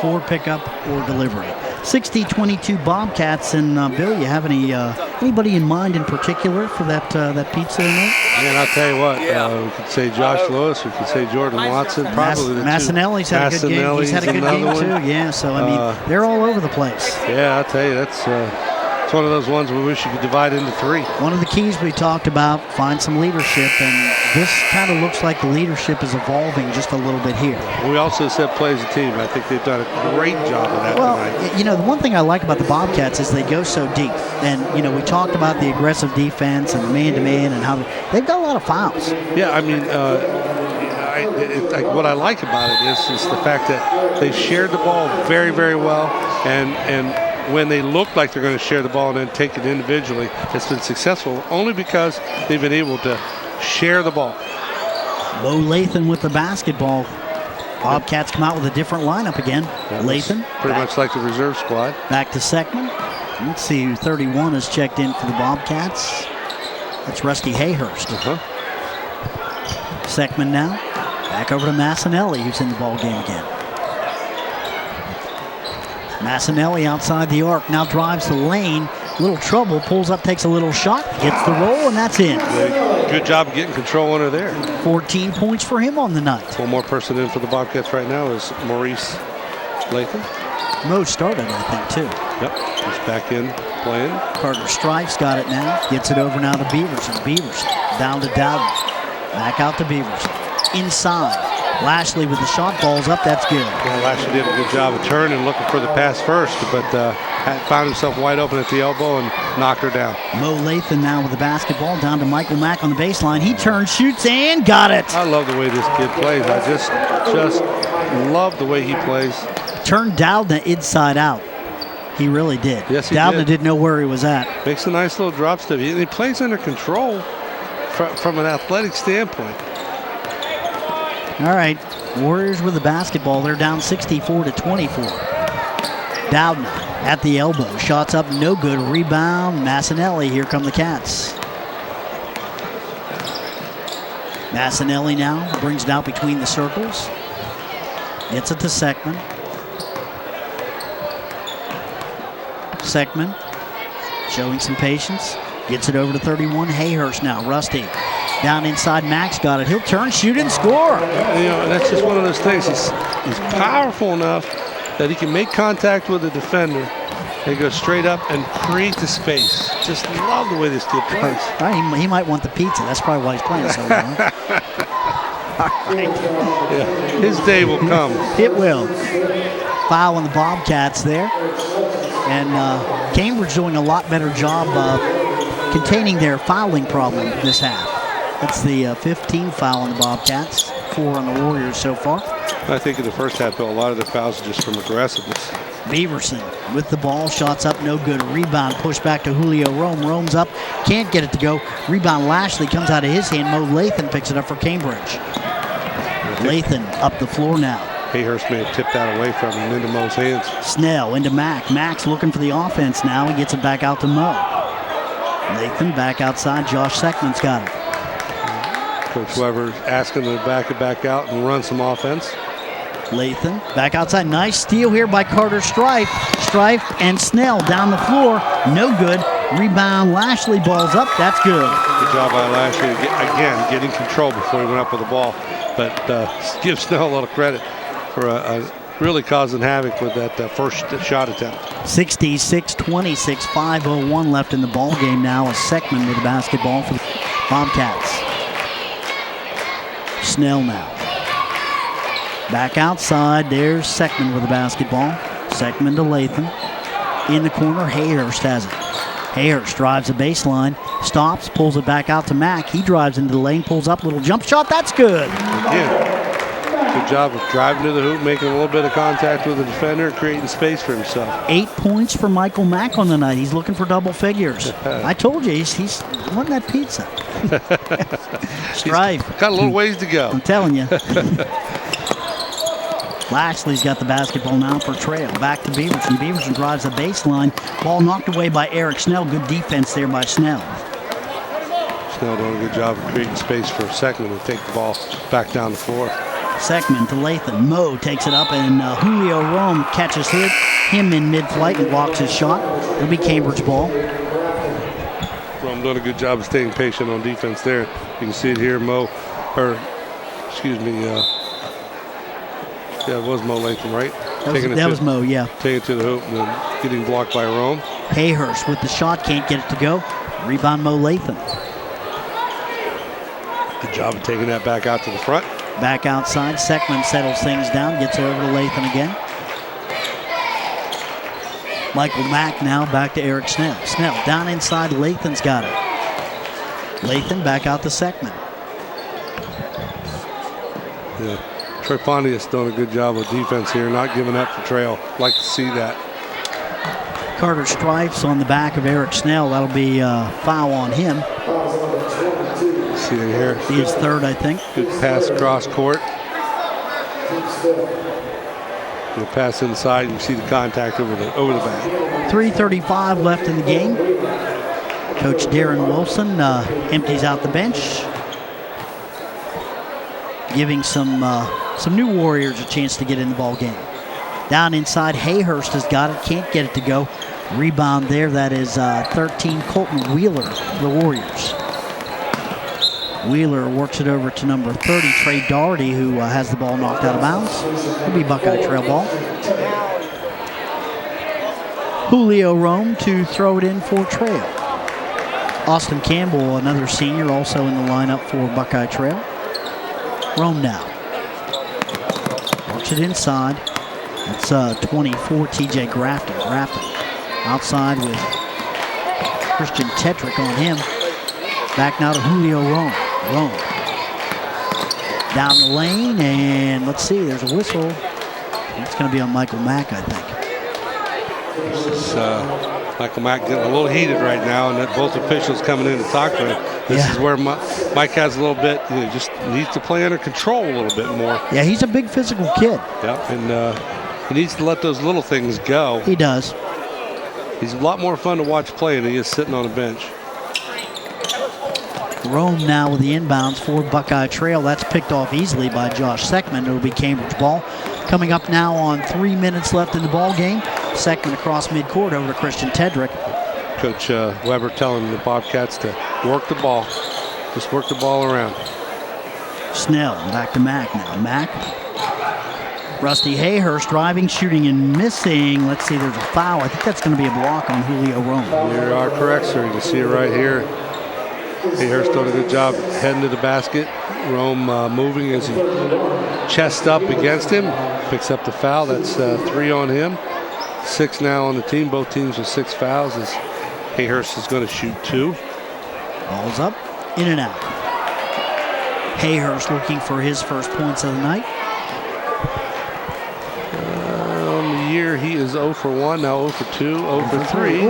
for pickup or delivery. 60-22 Bobcats. And Bill, you have anybody in mind in particular for that pizza tonight? And I'll tell you what, we could say Josh Lewis, we could say Jordan Watson, probably the Massinelli's had a good game. He's had a good game too. Yeah, so I mean, they're all over the place. Yeah, I'll tell you, that's it's one of those ones we wish you could divide into 3. One of the keys we talked about, find some leadership, and this kind of looks like the leadership is evolving just a little bit here. We also said play as a team. I think they've done a great job of that tonight. You know, the one thing I like about the Bobcats is they go so deep. And, you know, we talked about the aggressive defense and the man-to-man and how they've got a lot of fouls. Yeah, I mean, what I like about it is the fact that they shared the ball very, very well, and when they look like they're going to share the ball and then take it individually, it's been successful only because they've been able to share the ball. Bo Lathan with the basketball. Bobcats come out with a different lineup again. Lathan. Pretty much like the reserve squad. Back to Seckman. Let's see who 31 has checked in for the Bobcats. That's Rusty Hayhurst. Seckman now. Back over to Massinelli, who's in the ball game again. Massinelli outside the arc, now drives the lane. Little trouble, pulls up, takes a little shot, gets the roll, and that's in. Good job of getting control under there. 14 points for him on the night. One more person in for the Bobcats right now is Maurice Lathan. Mo started, I think, too. Yep, he's back in playing. Carter Strife's got it now. Gets it over now to Beaverson. Beavers down to Dowden. Back out to Beaverson. Inside. Lashley with the shot, balls up, that's good. Yeah, Lashley did a good job of turning, looking for the pass first, but found himself wide open at the elbow and knocked her down. Mo Lathan now with the basketball, down to Michael Mack on the baseline. He turns, shoots, and got it. I love the way this kid plays. I just love the way he plays. Turned Dowden inside out. He really did. Yes, he Dowden did. didn't know where he was at. Makes a nice little drop step. He plays under control from an athletic standpoint. All right, Warriors with the basketball. They're down 64-24. Dowden at the elbow. Shots up, no good. Rebound, Massinelli. Here come the Cats. Massinelli now brings it out between the circles. Gets it to Seckman. Seckman showing some patience. Gets it over to 31. Hayhurst now. Rusty. Down inside, Max got it. He'll turn, shoot, and score. You know, that's just one of those things. He's powerful enough that he can make contact with the defender and go straight up and create the space. Just love the way this kid plays. All right, he might want the pizza. That's probably why he's playing so well. Yeah, his day will come. It will. Foul on the Bobcats there. And Cambridge doing a lot better job of containing their fouling problem this half. That's the 15th foul on the Bobcats, 4 on the Warriors so far. I think in the first half, though, a lot of the fouls are just from aggressiveness. Beaverson with the ball, shots up, no good. Rebound, push back to Julio Rome. Rome's up, can't get it to go. Rebound, Lashley comes out of his hand. Mo Lathan picks it up for Cambridge. Lathan up the floor now. Hayhurst may have tipped that away from him into Mo's hands. Snell into Mack. Mack's looking for the offense now. He gets it back out to Mo. Lathan back outside. Josh Seckman's got it. Coach Weber asking them to back it back out and run some offense. Lathan back outside. Nice steal here by Carter Strife. Strife and Snell down the floor. No good. Rebound. Lashley balls up. That's good. Good job by Lashley. Again, getting control before he went up with the ball. But give Snell a little credit for really causing havoc with that first shot attempt. 66-26, 5:01 left in the ball game now. A Seckman with the basketball for the Bobcats. Snell now. Back outside, there's Seckman with the basketball. Seckman to Latham. In the corner, Hayhurst has it. Hayhurst drives the baseline, stops, pulls it back out to Mack. He drives into the lane, pulls up, little jump shot. That's good. Again, good job of driving to the hoop, making a little bit of contact with the defender, creating space for himself. 8 points for Michael Mack on the night. He's looking for double figures. I told you, he's wanting that pizza. Strive. He's got a little ways to go. I'm telling you. Lashley's got the basketball now for Trail. Back to Beaverton. Beaverton drives the baseline. Ball knocked away by Eric Snell. Good defense there by Snell. Snell doing a good job of creating space for Seckman to take the ball back down the floor. Seckman to Latham. Mo takes it up, and Julio Rome catches him in mid-flight and blocks his shot. It'll be Cambridge ball. Rome doing a good job of staying patient on defense there. You can see it here. Yeah, it was Mo Latham, right? That was Mo, yeah. Taking it to the hoop and then getting blocked by Rome. Hayhurst with the shot, can't get it to go. Rebound Mo Latham. Good job of taking that back out to the front. Back outside, Seckman settles things down, gets over to Latham again. Michael Mack now back to Eric Snell. Snell down inside, Latham's got it. Latham back out to Seckman. Yeah. Troy Pontius doing a good job of defense here, not giving up for Trail. Like to see that. Carter Stripes on the back of Eric Snell. That'll be a foul on him. See it here. His third, I think. Good pass across court. Good pass inside. You see the contact over the back. 3:35 left in the game. Coach Darren Wilson empties out the bench, giving some new Warriors a chance to get in the ball game. Down inside, Hayhurst has got it, can't get it to go. Rebound there, that is 13, Colton Wheeler, the Warriors. Wheeler works it over to number 30, Trey Doherty, who has the ball knocked out of bounds. It'll be Buckeye Trail ball. Julio Rome to throw it in for Trail. Austin Campbell, another senior, also in the lineup for Buckeye Trail. Rome now. Works it inside. It's 24, TJ Grafton. Outside with Christian Tetrick on him. Back now to Julio Rome. Down the lane, and let's see, there's a whistle. It's going to be on Michael Mack, I think. This is Michael Mack getting a little heated right now, and that both officials coming in to talk to him. This is where Mike has a little bit, just needs to play under control a little bit more. Yeah, he's a big physical kid. Yep, and he needs to let those little things go. He does. He's a lot more fun to watch play than he is sitting on a bench. Rome now with the inbounds for Buckeye Trail. That's picked off easily by Josh Seckman. It'll be Cambridge ball. Coming up now on 3 minutes left in the ball game. Seckman across midcourt over to Christian Tetrick. Coach Weber telling the Bobcats to work the ball. Just work the ball around. Snell back to Mack now. Mack. Rusty Hayhurst driving, shooting, and missing. Let's see, there's a foul. I think that's going to be a block on Julio Rome. You are correct, sir. You can see it right here. Hayhurst doing a good job heading to the basket. Rome moving as he chests up against him. Picks up the foul. That's 3 on him. 6 now on the team. Both teams with 6 fouls as Hayhurst is going to shoot 2. Ball's up, in and out. Hayhurst looking for his first points of the night. On the year, he is 0 for 1, now 0 for 2, 0 for 3.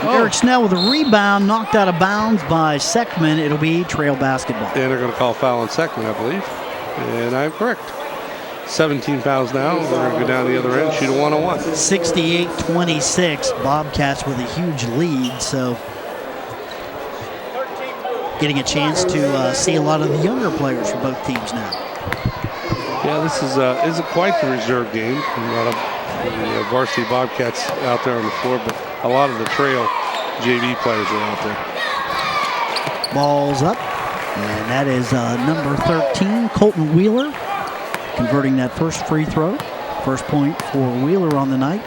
Eric Snell with a rebound, knocked out of bounds by Seckman. It'll be Trail basketball. And they're going to call foul on Seckman, I believe. And I'm correct. 17 fouls now. They're going to go down the other end, shoot a 1-on-1. 68-26. Bobcats with a huge lead, so getting a chance to see a lot of the younger players for both teams now. Yeah, this isn't quite the reserve game. A lot of the varsity Bobcats out there on the floor, but a lot of the Trail JV players are out there. Ball's up, and that is number 13, Colton Wheeler, converting that first free throw. First point for Wheeler on the night.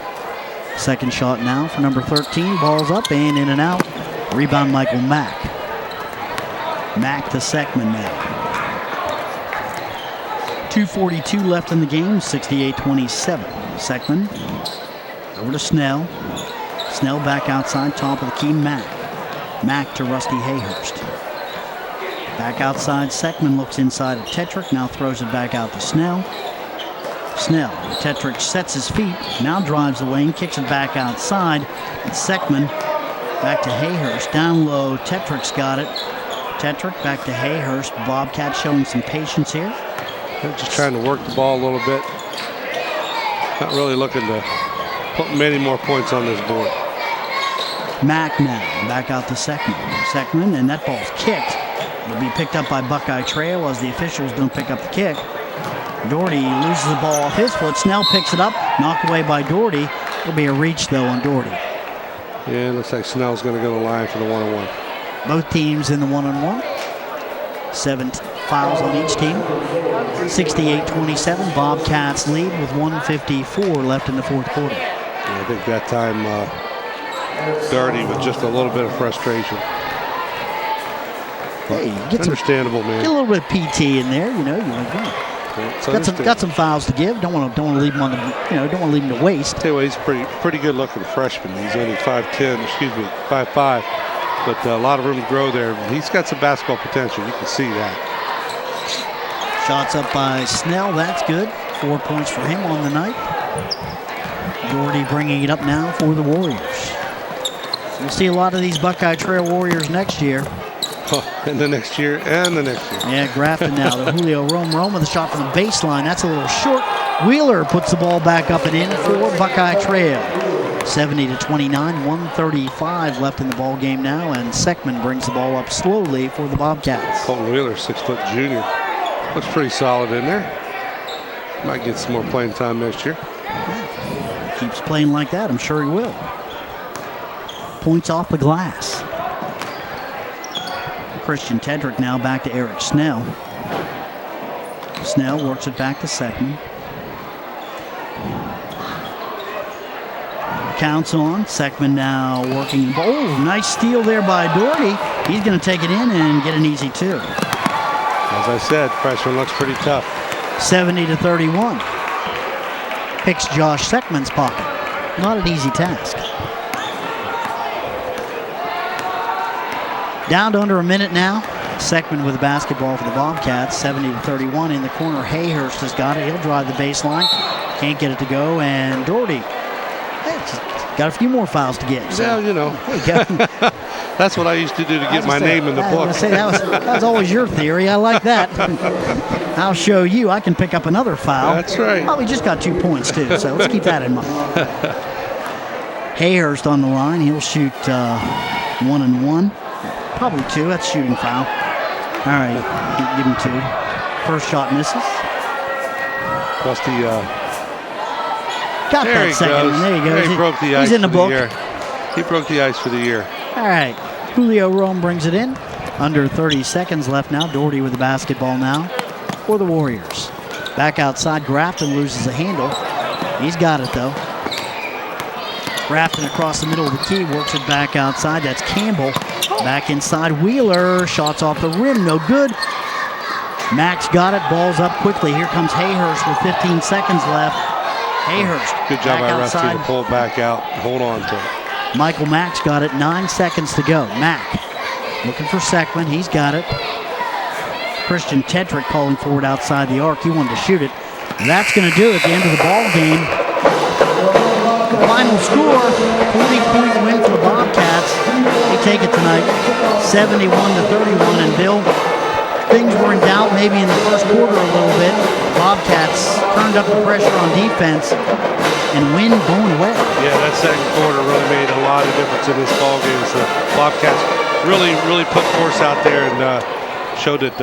Second shot now for number 13. Ball's up and in and out. Rebound Michael Mack. Mack to Seckman now. 2:42 left in the game, 68-27. Seckman over to Snell. Snell back outside, top of the key, Mack. Mack to Rusty Hayhurst. Back outside, Seckman looks inside at Tetrick, now throws it back out to Snell. Snell, Tetrick sets his feet, now drives the lane, kicks it back outside. It's Seckman back to Hayhurst, down low, Tetrick's got it. Tetrick back to Hayhurst. Bobcat showing some patience here. They're just trying to work the ball a little bit. Not really looking to put many more points on this board. Mack now, back out to Seckman. Seckman, and that ball's kicked. It'll be picked up by Buckeye Trail as the officials don't pick up the kick. Doherty loses the ball off his foot. Snell picks it up, knocked away by Doherty. It'll be a reach, though, on Doherty. Yeah, it looks like Snell's going to go to the line for the one-on-one. Both teams in the one-on-one. 7 fouls on each team. 68-27. Bobcats lead with 1:54 left in the fourth quarter. Yeah, I think that time Doherty with just a little bit of frustration. Hey, it's understandable, man. Get a little bit of PT in there, you know. Got some fouls to give. Don't want to leave him on the, don't want to leave him to waste. Tell you what, he's pretty good looking freshman. He's only 5'5", but a lot of room to grow there. He's got some basketball potential. You can see that. Shots up by Snell. That's good. 4 points for him on the night. Doherty bringing it up now for the Warriors. We'll see a lot of these Buckeye Trail Warriors next year. Oh, and the next year, and the next year. Yeah, Grafton now to Julio Rome with a shot from the baseline. That's a little short. Wheeler puts the ball back up and in for Buckeye Trail. 70-29, 1:35 left in the ball game now, and Seckman brings the ball up slowly for the Bobcats. Colton Wheeler, 6-foot junior. Looks pretty solid in there. Might get some more playing time next year. Keeps playing like that, I'm sure he will. Points off the glass. Christian Tetrick now back to Eric Snell. Snell works it back to Seckman. Counts on. Seckman now working. Oh, nice steal there by Doherty. He's going to take it in and get an easy two. As I said, freshman looks pretty tough. 70-31. Picks Josh Seckman's pocket. Not an easy task. Down to under a minute now. Seckman with the basketball for the Bobcats. 70-31 in the corner. Hayhurst has got it. He'll drive the baseline. Can't get it to go. And Doherty got a few more fouls to get. So. Well, that's what I used to do to get my name in the book. That was always your theory. I like that. I'll show you. I can pick up another foul. That's right. Oh, we just got 2 points, too, so let's keep that in mind. Hayhurst on the line. He'll shoot 1 and 1. Probably 2. That's shooting foul. All right, give him 2. First shot misses. Rusty, got there that second one. There he goes. He broke the ice. He's in the book. He broke the ice for the year. All right, Julio Rome brings it in. Under 30 seconds left now. Doherty with the basketball now for the Warriors. Back outside, Grafton loses a handle. He's got it, though. Grafton across the middle of the key, works it back outside. That's Campbell. Back inside, Wheeler. Shots off the rim, no good. Max got it, ball's up quickly. Here comes Hayhurst with 15 seconds left. Hayhurst. Good job by Rusty to pull back out, hold on to it. Michael Max got it, 9 seconds to go. Mack looking for Seckman, he's got it. Christian Tetrick calling for it outside the arc. He wanted to shoot it. And that's going to do it at the end of the ball game. The final score, 40-point win for the Bobcats. They take it tonight, 71-31. And Bill, things were in doubt maybe in the first quarter a little bit. Bobcats turned up the pressure on defense and win going away. Yeah, that second quarter really made a lot of difference in this ball game. So the Bobcats really put force out there and showed that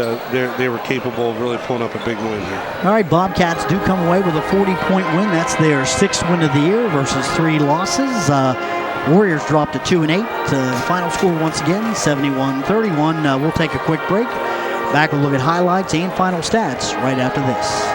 they were capable of really pulling up a big win here. All right, Bobcats do come away with a 40-point win. That's their 6th win of the year versus 3 losses. Warriors dropped to 2-8. The final score once again, 71-31. We'll take a quick break. Back, we'll look at highlights and final stats right after this.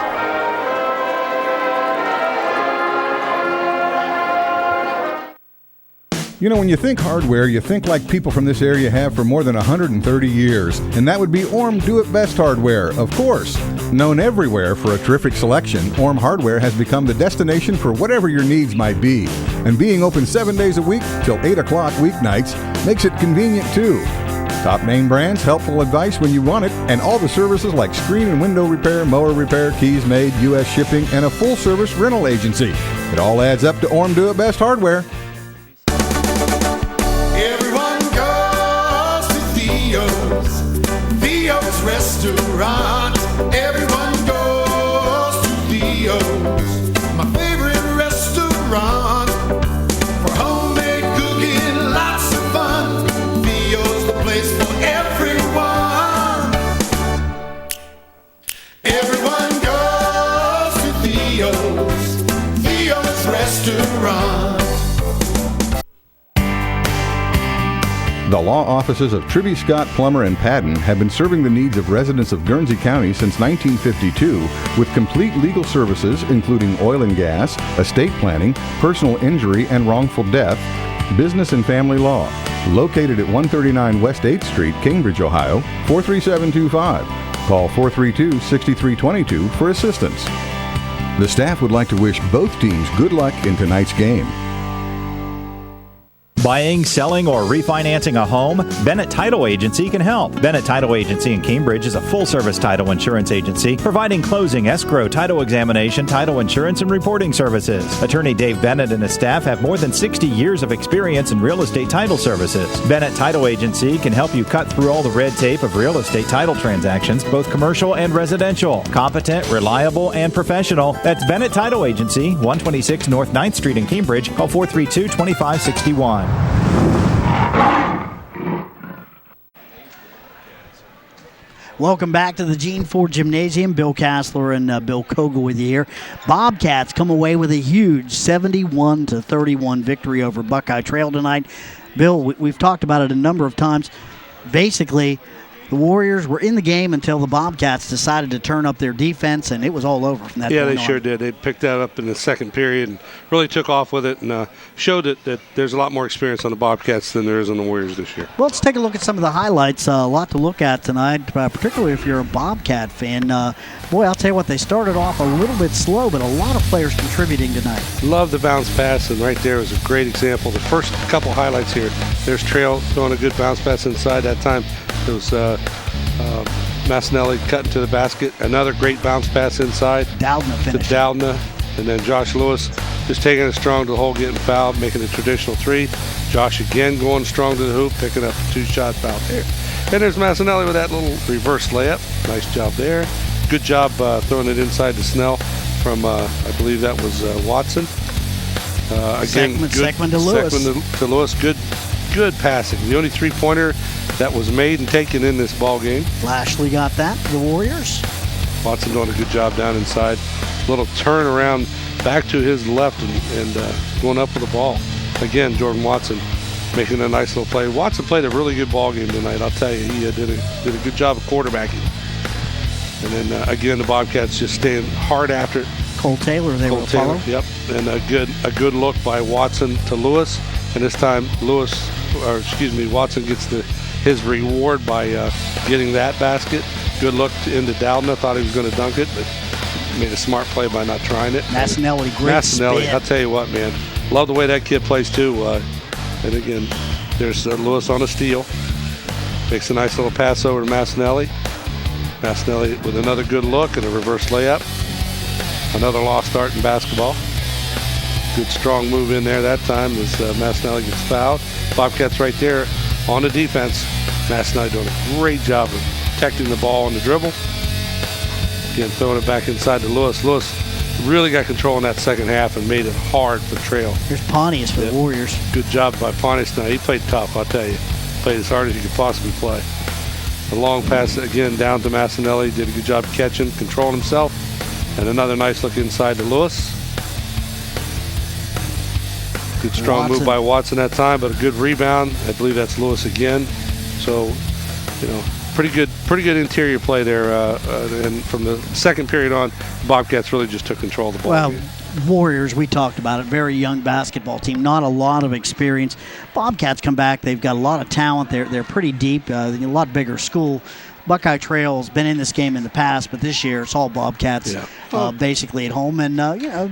You know, when you think hardware, you think like people from this area have for more than 130 years. And that would be Orm Do It Best Hardware, of course. Known everywhere for a terrific selection, Orm Hardware has become the destination for whatever your needs might be. And being open 7 days a week till 8 o'clock weeknights makes it convenient too. Top name brands, helpful advice when you want it, and all the services like screen and window repair, mower repair, keys made, U.S. shipping, and a full-service rental agency. It all adds up to Orm Do It Best Hardware. Everyone goes to Theo's restaurant. Everyone goes to Theo's, my favorite restaurant. For homemade cooking, lots of fun. Theo's the place for everyone. Everyone goes to Theo's restaurant. The law offices of Trivy, Scott, Plummer, and Padden have been serving the needs of residents of Guernsey County since 1952 with complete legal services including oil and gas, estate planning, personal injury and wrongful death, business and family law. Located at 139 West 8th Street, Cambridge, Ohio, 43725. Call 432-6322 for assistance. The staff would like to wish both teams good luck in tonight's game. Buying, selling, or refinancing a home? Bennett Title Agency can help. Bennett Title Agency in Cambridge is a full-service title insurance agency providing closing, escrow, title examination, title insurance, and reporting services. Attorney Dave Bennett and his staff have more than 60 years of experience in real estate title services. Bennett Title Agency can help you cut through all the red tape of real estate title transactions, both commercial and residential. Competent, reliable, and professional. That's Bennett Title Agency, 126 North 9th Street in Cambridge. Call 432-2561. Welcome back to the Gene Ford Gymnasium. Bill Kassler and Bill Kogel with you here. Bobcats come away with a huge 71-31 victory over Buckeye Trail tonight. Bill, we've talked about it a number of times. Basically, the Warriors were in the game until the Bobcats decided to turn up their defense, and it was all over from that point on. Yeah, they sure did. They picked that up in the second period and really took off with it and showed that there's a lot more experience on the Bobcats than there is on the Warriors this year. Well, let's take a look at some of the highlights. A lot to look at tonight, particularly if you're a Bobcat fan. Boy, I'll tell you what, they started off a little bit slow, but a lot of players contributing tonight. Love the bounce pass, and right there was a great example. The first couple highlights here, there's Trail throwing a good bounce pass inside that time. It was Massinelli cutting to the basket. Another great bounce pass inside. Dowdna finished. To Dowdna. And then Josh Lewis just taking it strong to the hole, getting fouled, making a traditional three. Josh again going strong to the hoop, picking up a two-shot foul there. And there's Massinelli with that little reverse layup. Nice job there. Good job throwing it inside to Snell from, I believe that was Watson. Again, Segment to Lewis. Segment to Lewis. Good passing. The only three-pointer that was made and taken in this ball game. Lashley got that for the Warriors. Watson doing a good job down inside. Little turn around back to his left and going up with the ball. Again, Jordan Watson making a nice little play. Watson played a really good ball game tonight. I'll tell you, he did a good job of quarterbacking. And then again, the Bobcats just staying hard after it. Cole Taylor, they will follow. Yep, and a good look by Watson to Lewis. And this time, Watson gets his reward by getting that basket. Good look into Dowdna. Thought he was going to dunk it, but made a smart play by not trying it. Massinelli, great spin. I'll tell you what, man. Love the way that kid plays, too. And again, there's Lewis on a steal. Makes a nice little pass over to Massinelli. Massinelli with another good look and a reverse layup. Another lost start in basketball. Good strong move in there that time as Massinelli gets fouled. Bobcats right there on the defense. Massinelli doing a great job of protecting the ball on the dribble. Again, throwing it back inside to Lewis. Lewis really got control in that second half and made it hard for Trail. Here's Pontius for the Warriors. Good job by Pontius tonight. He played tough, I'll tell you. Played as hard as you could possibly play. A long pass again down to Massinelli. Did a good job catching, controlling himself. And another nice look inside to Lewis. Good strong move by Watson that time, but a good rebound. I believe that's Lewis again. So, pretty good interior play there. And from the second period on, Bobcats really just took control of the ball. Well, Warriors, we talked about it, very young basketball team, not a lot of experience. Bobcats come back, they've got a lot of talent, they're pretty deep, a lot bigger school. Buckeye Trail has been in this game in the past, but this year it's all Bobcats basically at home. And,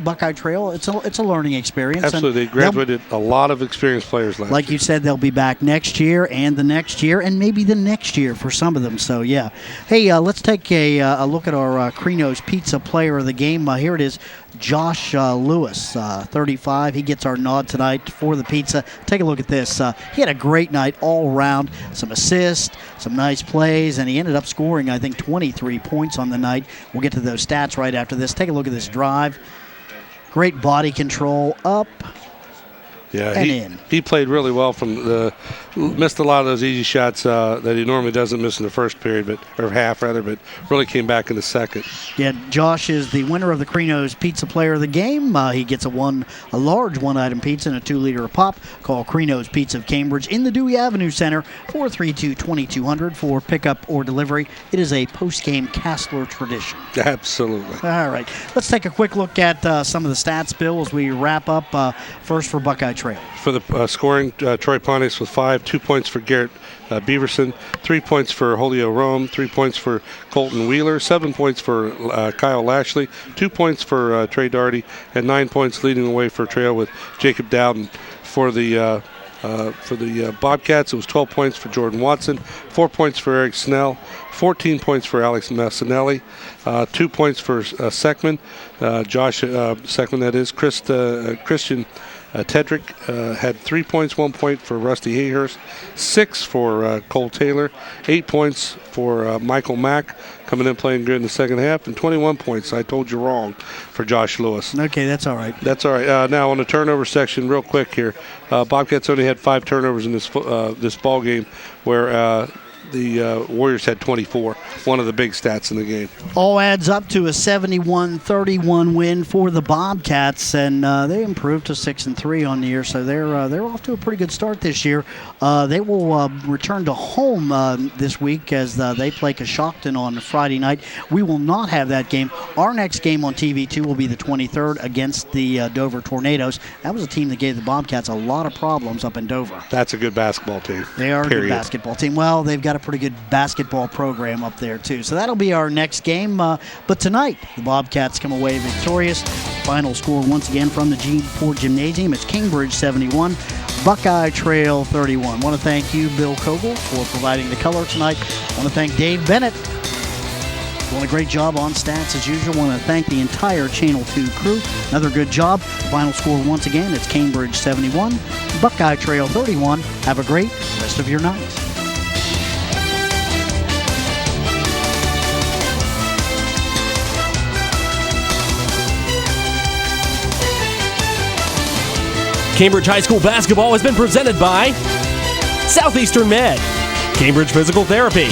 Buckeye Trail, it's a learning experience. Absolutely. They graduated a lot of experienced players last year. Like you said, they'll be back next year and the next year and maybe the next year for some of them. So, yeah. Hey, let's take a look at our Crino's Pizza Player of the Game. Here it is. Josh Lewis, 35. He gets our nod tonight for the pizza. Take a look at this. He had a great night all around. Some assists, some nice plays, and he ended up scoring, I think, 23 points on the night. We'll get to those stats right after this. Take a look at this drive. Great body control, up. Yeah, he played really well missed a lot of those easy shots that he normally doesn't miss in the first period, or half rather, but really came back in the second. Yeah, Josh is the winner of the Crino's Pizza Player of the Game. He gets a large one-item pizza and a 2-liter pop. Call Crino's Pizza of Cambridge in the Dewey Avenue Center, 432-2200 for pickup or delivery. It is a post-game Castler tradition. Absolutely. All right, let's take a quick look at some of the stats, Bill, as we wrap up. First for Buckeye Trail. For the scoring, Troy Pontius with 5, 2 points for Garrett Beaverson, 3 points for Julio Rome, 3 points for Colton Wheeler, 7 points for Kyle Lashley, 2 points for Trey Doherty, and 9 points leading the way for Trail with Jacob Dowden. For the Bobcats, it was 12 points for Jordan Watson, 4 points for Eric Snell, 14 points for Alex Massinelli, 2 points for Seckman, Josh Seckman, that is. Christian Tedrick had 3 points, 1 point for Rusty Hayhurst, 6 for Cole Taylor, 8 points for Michael Mack, coming in playing good in the second half, and 21 points, I told you wrong, for Josh Lewis. Okay, that's all right. That's all right. Now on the turnover section, real quick here, Bobcats only had 5 turnovers in this ball game, where the Warriors had 24, one of the big stats in the game. All adds up to a 71-31 win for the Bobcats, and they improved to 6-3 on the year, so they're off to a pretty good start this year. They will return to home this week as they play Coshocton on Friday night. We will not have that game. Our next game on TV2 will be the 23rd against the Dover Tornadoes. That was a team that gave the Bobcats a lot of problems up in Dover. That's a good basketball team. They are a good basketball team. Well, they've got a pretty good basketball program up there too. So that'll be our next game. But tonight, the Bobcats come away victorious. Final score once again from the G4 Gymnasium. It's Cambridge 71, Buckeye Trail 31. Want to thank you, Bill Kogel, for providing the color tonight. Want to thank Dave Bennett. Doing a great job on stats as usual. Want to thank the entire Channel 2 crew. Another good job. Final score once again, it's Cambridge 71, Buckeye Trail 31. Have a great rest of your night. Cambridge High School basketball has been presented by Southeastern Med, Cambridge Physical Therapy,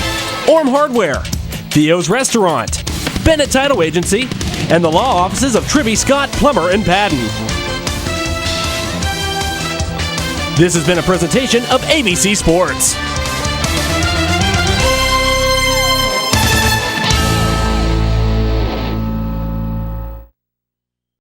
Orm Hardware, Theo's Restaurant, Bennett Title Agency, and the law offices of Trivy Scott, Plummer, and Padden. This has been a presentation of ABC Sports.